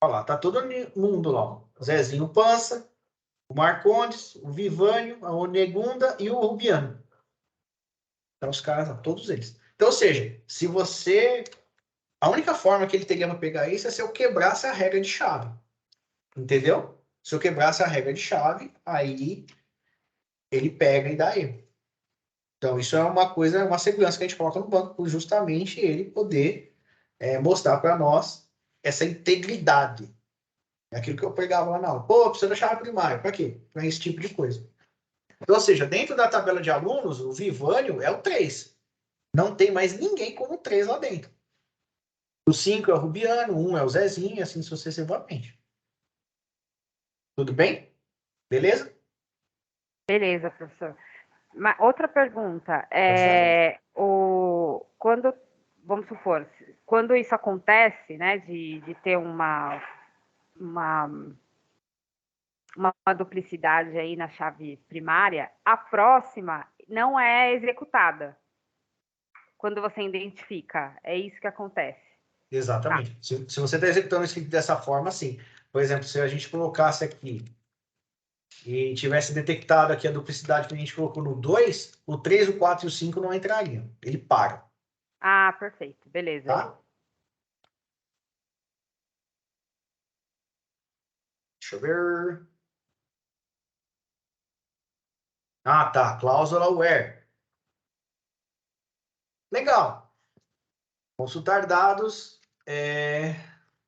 Olha lá, tá todo mundo lá. Ó. O Zezinho Pança, o Marcondes, o Vivânio, a Onegunda e o Rubiano. Então, os caras, todos eles. Então, ou seja, se você... A única forma que ele teria para pegar isso é se eu quebrasse a regra de chave. Entendeu? Se eu quebrasse a regra de chave, aí ele pega e dá erro. Então, isso é uma coisa, uma segurança que a gente coloca no banco, por justamente ele poder mostrar para nós essa integridade. É aquilo que eu pegava lá na aula. Pô, precisa da chave primária. Para quê? Para esse tipo de coisa. Então, ou seja, dentro da tabela de alunos, o Vivânio é o 3. Não tem mais ninguém como 3 lá dentro. O 5 é o Rubiano, o 1 é o Zezinho, e assim sucessivamente. Tudo bem? Beleza? Beleza, professor. Outra pergunta. Quando, vamos supor, quando isso acontece, né, de ter uma duplicidade aí na chave primária, a próxima não é executada. Quando você identifica, é isso que acontece. Exatamente. Tá. Se você está executando isso dessa forma, sim. Por exemplo, se a gente colocasse aqui e tivesse detectado aqui a duplicidade que a gente colocou no 2, o 3, o 4 e o 5 não entrariam. Ele para. Ah, perfeito. Beleza. Tá? Deixa eu ver. Ah, tá. Cláusula where. Legal. Consultar dados.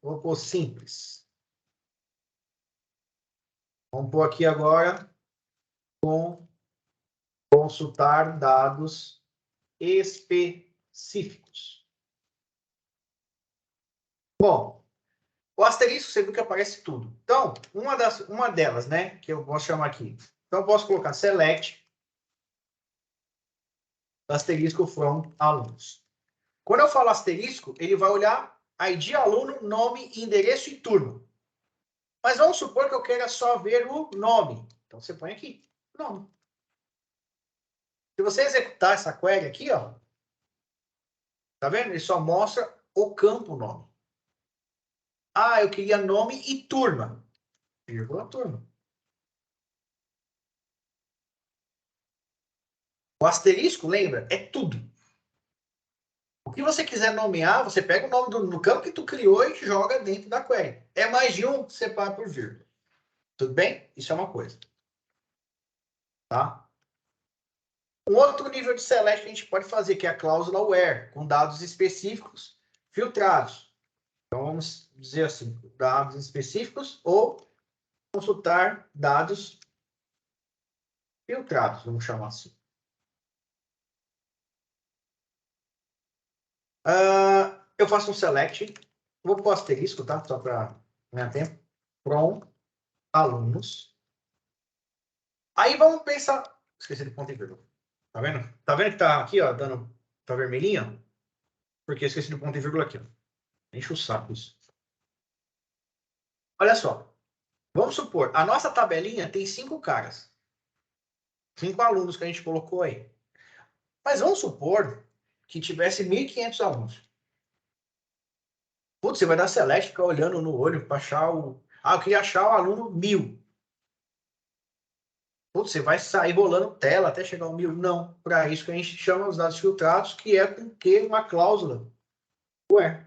Vou pôr simples. Vamos pôr aqui agora com consultar dados específicos. Bom, o asterisco você viu que aparece tudo. Então, uma delas, né, que eu posso chamar aqui. Então, eu posso colocar select asterisco from alunos. Quando eu falo asterisco, ele vai olhar ID aluno, nome, endereço e turma. Mas vamos supor que eu queira só ver o nome. Então, você põe aqui, nome. Se você executar essa query aqui, ó, tá vendo? Ele só mostra o campo nome. Ah, eu queria nome e turma. Vírgula turma. O asterisco, lembra? É tudo. O que você quiser nomear, você pega o nome do campo que tu criou e joga dentro da query. É mais de um, separa por vírgula. Tudo bem? Isso é uma coisa. Tá? Um outro nível de select que a gente pode fazer, que é a cláusula where, com dados específicos filtrados. Então, vamos dizer assim, dados específicos ou consultar dados filtrados, vamos chamar assim. Eu faço um select, vou pôr asterisco, tá? Só para ganhar tempo. From alunos. Aí vamos pensar, Esqueci do ponto e vírgula. Tá vendo? Tá vendo que tá aqui, ó, tá vermelhinho? Porque eu esqueci do ponto e vírgula aqui, ó. Enche o saco isso. Olha só. Vamos supor, a nossa tabelinha tem 5 caras. 5 alunos que a gente colocou aí. Mas vamos supor que tivesse 1.500 alunos. Putz, você vai dar select, ficar olhando no olho para achar o... Ah, eu queria achar o aluno 1.000. Putz, você vai sair rolando tela até chegar ao 1.000. Não, para isso que a gente chama os dados filtrados, que é com que uma cláusula. Ué.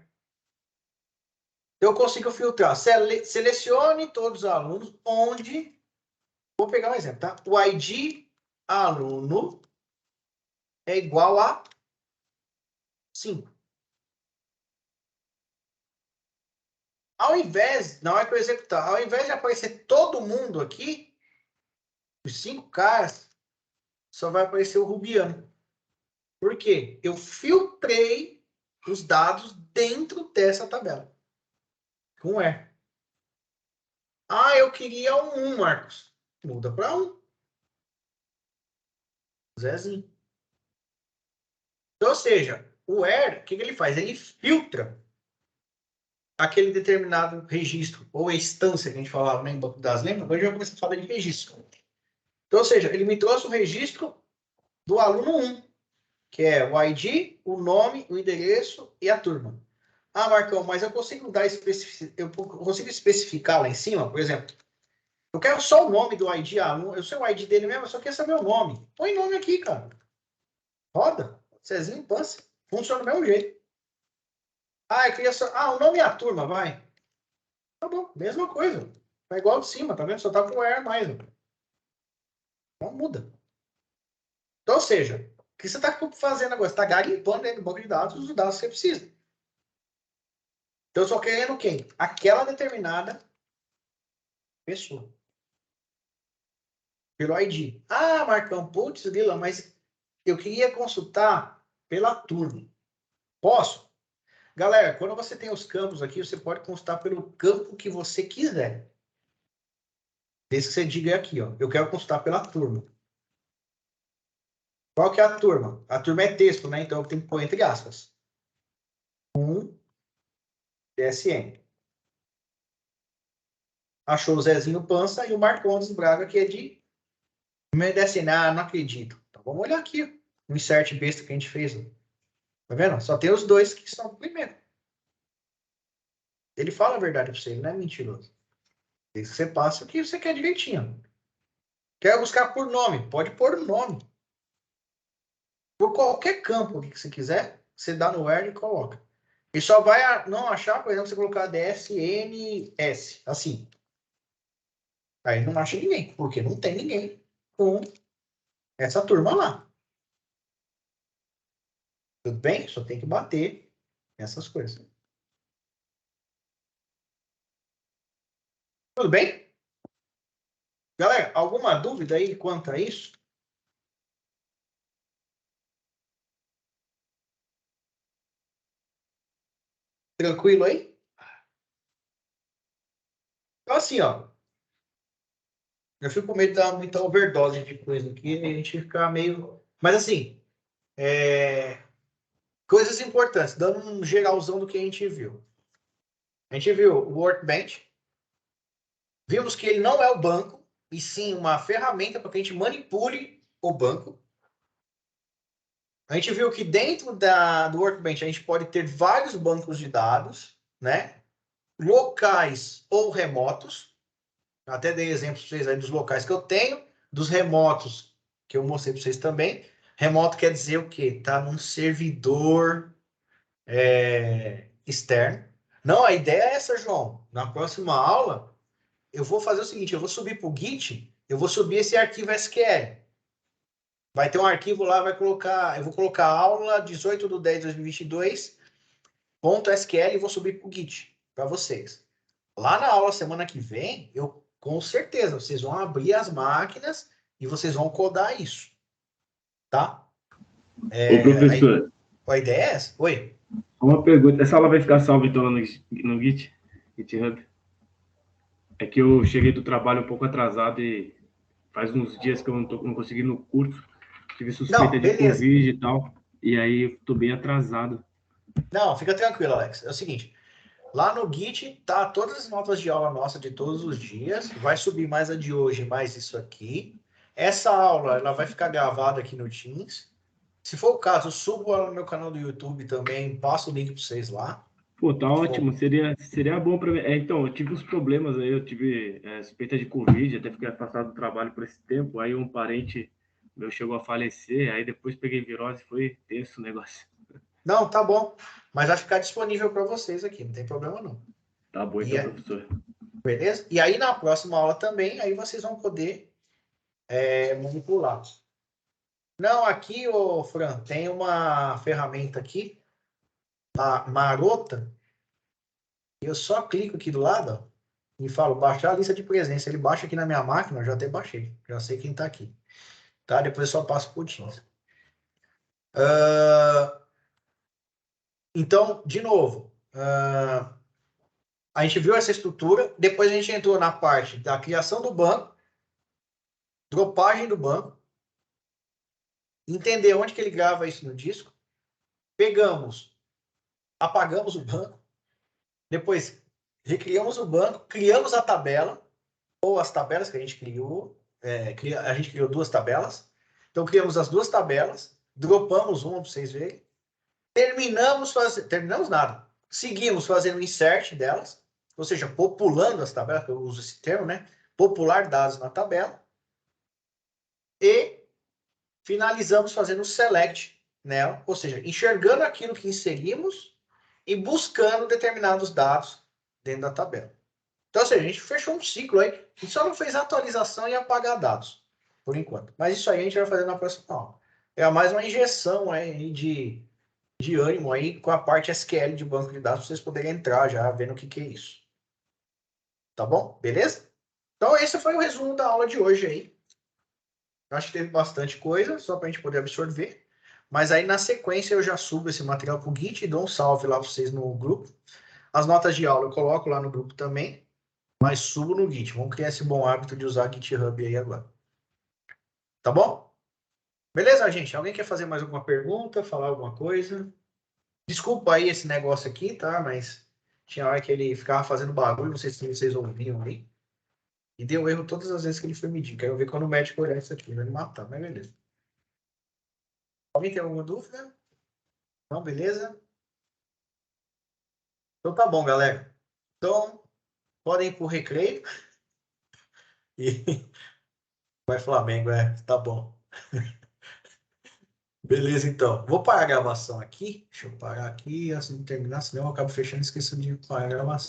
Eu consigo filtrar. Selecione todos os alunos onde... Vou pegar um exemplo, tá? O ID aluno é igual a 5. Ao invés, na hora que eu executar, ao invés de aparecer todo mundo aqui, os 5 caras, só vai aparecer o Rubiano. Por quê? Eu filtrei os dados dentro dessa tabela. Com E. Ah, eu queria um 1, Marcos. Muda para 1. Zezinho. Então, ou seja, o where, o que ele faz? Ele filtra aquele determinado registro, ou instância que a gente falava, né, em banco de dados. Lembra? Agora a gente vai começar a falar de registro. Então, ou seja, ele me trouxe o registro do aluno 1, que é o ID, o nome, o endereço e a turma. Ah, Marcão, mas eu consigo especificar lá em cima, por exemplo, eu quero só o nome do ID aluno, eu sei o ID dele mesmo, eu só quero saber o nome. Põe nome aqui, cara. Roda. Cezinho, Pance. Funciona do mesmo jeito. Ah, eu queria só... Ah, o nome e a turma, vai. Tá bom, mesma coisa. Tá igual de cima, tá vendo? Só tá com o where mais. Não muda. Então, ou seja, o que você está fazendo agora? Você está garimpando dentro do banco de dados os dados que você precisa. Então, eu só querendo quem? Aquela determinada pessoa. Pelo ID. Ah, Marcão, putz, Lila, mas eu queria consultar pela turma. Posso? Galera, quando você tem os campos aqui, você pode consultar pelo campo que você quiser. Desde que você diga aqui, ó. Eu quero consultar pela turma. Qual que é a turma? A turma é texto, né? Então eu tenho que pôr entre aspas. DSM. Achou o Zezinho Pança e o Marcondes Braga, que é de DSM. Ah, não acredito. Então vamos olhar aqui. O insert besta que a gente fez. Tá vendo? Só tem os dois que são primeiro. Ele fala a verdade para você, ele não é mentiroso. Desde que você passa o que você quer direitinho. Quer buscar por nome? Pode pôr o nome. Por qualquer campo que você quiser, você dá no where e coloca. E só vai não achar, por exemplo, você colocar DSNS, assim. Aí não acha ninguém, porque não tem ninguém com essa turma lá. Tudo bem? Só tem que bater essas coisas. Tudo bem? Galera, alguma dúvida aí quanto a isso? Tranquilo aí? Então, assim, ó. Eu fico com medo de dar muita overdose de coisa aqui e a gente ficar meio... Mas, assim, coisas importantes, dando um geralzão do que a gente viu. A gente viu o Workbench. Vimos que ele não é o banco, e sim uma ferramenta para que a gente manipule o banco. A gente viu que dentro do Workbench a gente pode ter vários bancos de dados, né? Locais ou remotos. Até dei exemplos para vocês aí dos locais que eu tenho, dos remotos que eu mostrei para vocês também. Remoto quer dizer o quê? Tá num servidor externo. Não, a ideia é essa, João. Na próxima aula, eu vou fazer o seguinte, eu vou subir para o Git, eu vou subir esse arquivo SQL. Vai ter um arquivo lá, eu vou colocar aula 18/10/2022.sql e vou subir para o Git para vocês. Lá na aula semana que vem, eu com certeza, vocês vão abrir as máquinas e vocês vão codar isso. Tá? Ô, professor. A ideia é essa? Oi? Uma pergunta. Essa aula vai ficar salva então no GitHub? É que eu cheguei do trabalho um pouco atrasado e faz uns dias que eu não consegui ir no curso. Tive suspeita de beleza. Covid e tal. E aí, tô bem atrasado. Não, fica tranquilo, Alex. É o seguinte, lá no Git tá todas as notas de aula nossa de todos os dias. Vai subir mais a de hoje, mais isso aqui. Essa aula, ela vai ficar gravada aqui no Teams. Se for o caso, eu subo ela no meu canal do YouTube também, passo o link para vocês lá. Pô, tá ótimo. Seria bom para mim. Então, eu tive uns problemas aí. Eu tive suspeita de Covid, até fiquei afastado do trabalho por esse tempo. Aí um parente meu chegou a falecer. Aí depois peguei virose. Foi tenso o negócio. Não, tá bom. Mas vai ficar disponível para vocês aqui, não tem problema não. Tá bom, então, professor. Beleza? E aí na próxima aula também, aí vocês vão poder manipular. Não, aqui, ô Fran, tem uma ferramenta aqui, a Marota. Eu só clico aqui do lado, ó, e falo baixar a lista de presença. Ele baixa aqui na minha máquina, eu já até baixei. Já sei quem tá aqui. Tá? Depois eu só passo pro Teams. Então, de novo, a gente viu essa estrutura, depois a gente entrou na parte da criação do banco, dropagem do banco, entender onde que ele grava isso no disco, apagamos o banco, depois recriamos o banco, criamos a tabela, ou as tabelas que a gente criou, a gente criou 2 tabelas, então criamos as 2 tabelas, dropamos uma para vocês verem, terminamos nada, seguimos fazendo o insert delas, ou seja, populando as tabelas, que eu uso esse termo, né? Popular dados na tabela, e finalizamos fazendo o select nela, ou seja, enxergando aquilo que inserimos e buscando determinados dados dentro da tabela. Então, ou seja, a gente fechou um ciclo aí, a gente só não fez atualização e apagar dados, por enquanto. Mas isso aí a gente vai fazer na próxima aula. É mais uma injeção aí de ânimo aí com a parte SQL de banco de dados, para vocês poderem entrar já vendo o que é isso. Tá bom? Beleza? Então, esse foi o resumo da aula de hoje aí. Acho que teve bastante coisa, só para a gente poder absorver. Mas aí, na sequência, eu já subo esse material para o Git e dou um salve lá para vocês no grupo. As notas de aula eu coloco lá no grupo também, mas subo no Git. Vamos criar esse bom hábito de usar GitHub aí agora. Tá bom? Beleza, gente? Alguém quer fazer mais alguma pergunta, falar alguma coisa? Desculpa aí esse negócio aqui, tá? Mas tinha hora que ele ficava fazendo barulho, não sei se vocês ouviam aí. E deu erro todas as vezes que ele foi medir. Quero ver quando o médico olhar isso aqui, vai me matar, mas beleza. Alguém tem alguma dúvida? Não, beleza? Então tá bom, galera. Então, podem ir pro recreio. E vai Flamengo, tá bom. Beleza, então. Vou parar a gravação aqui. Deixa eu parar aqui, assim de terminar, senão eu acabo fechando e esqueço de parar a gravação.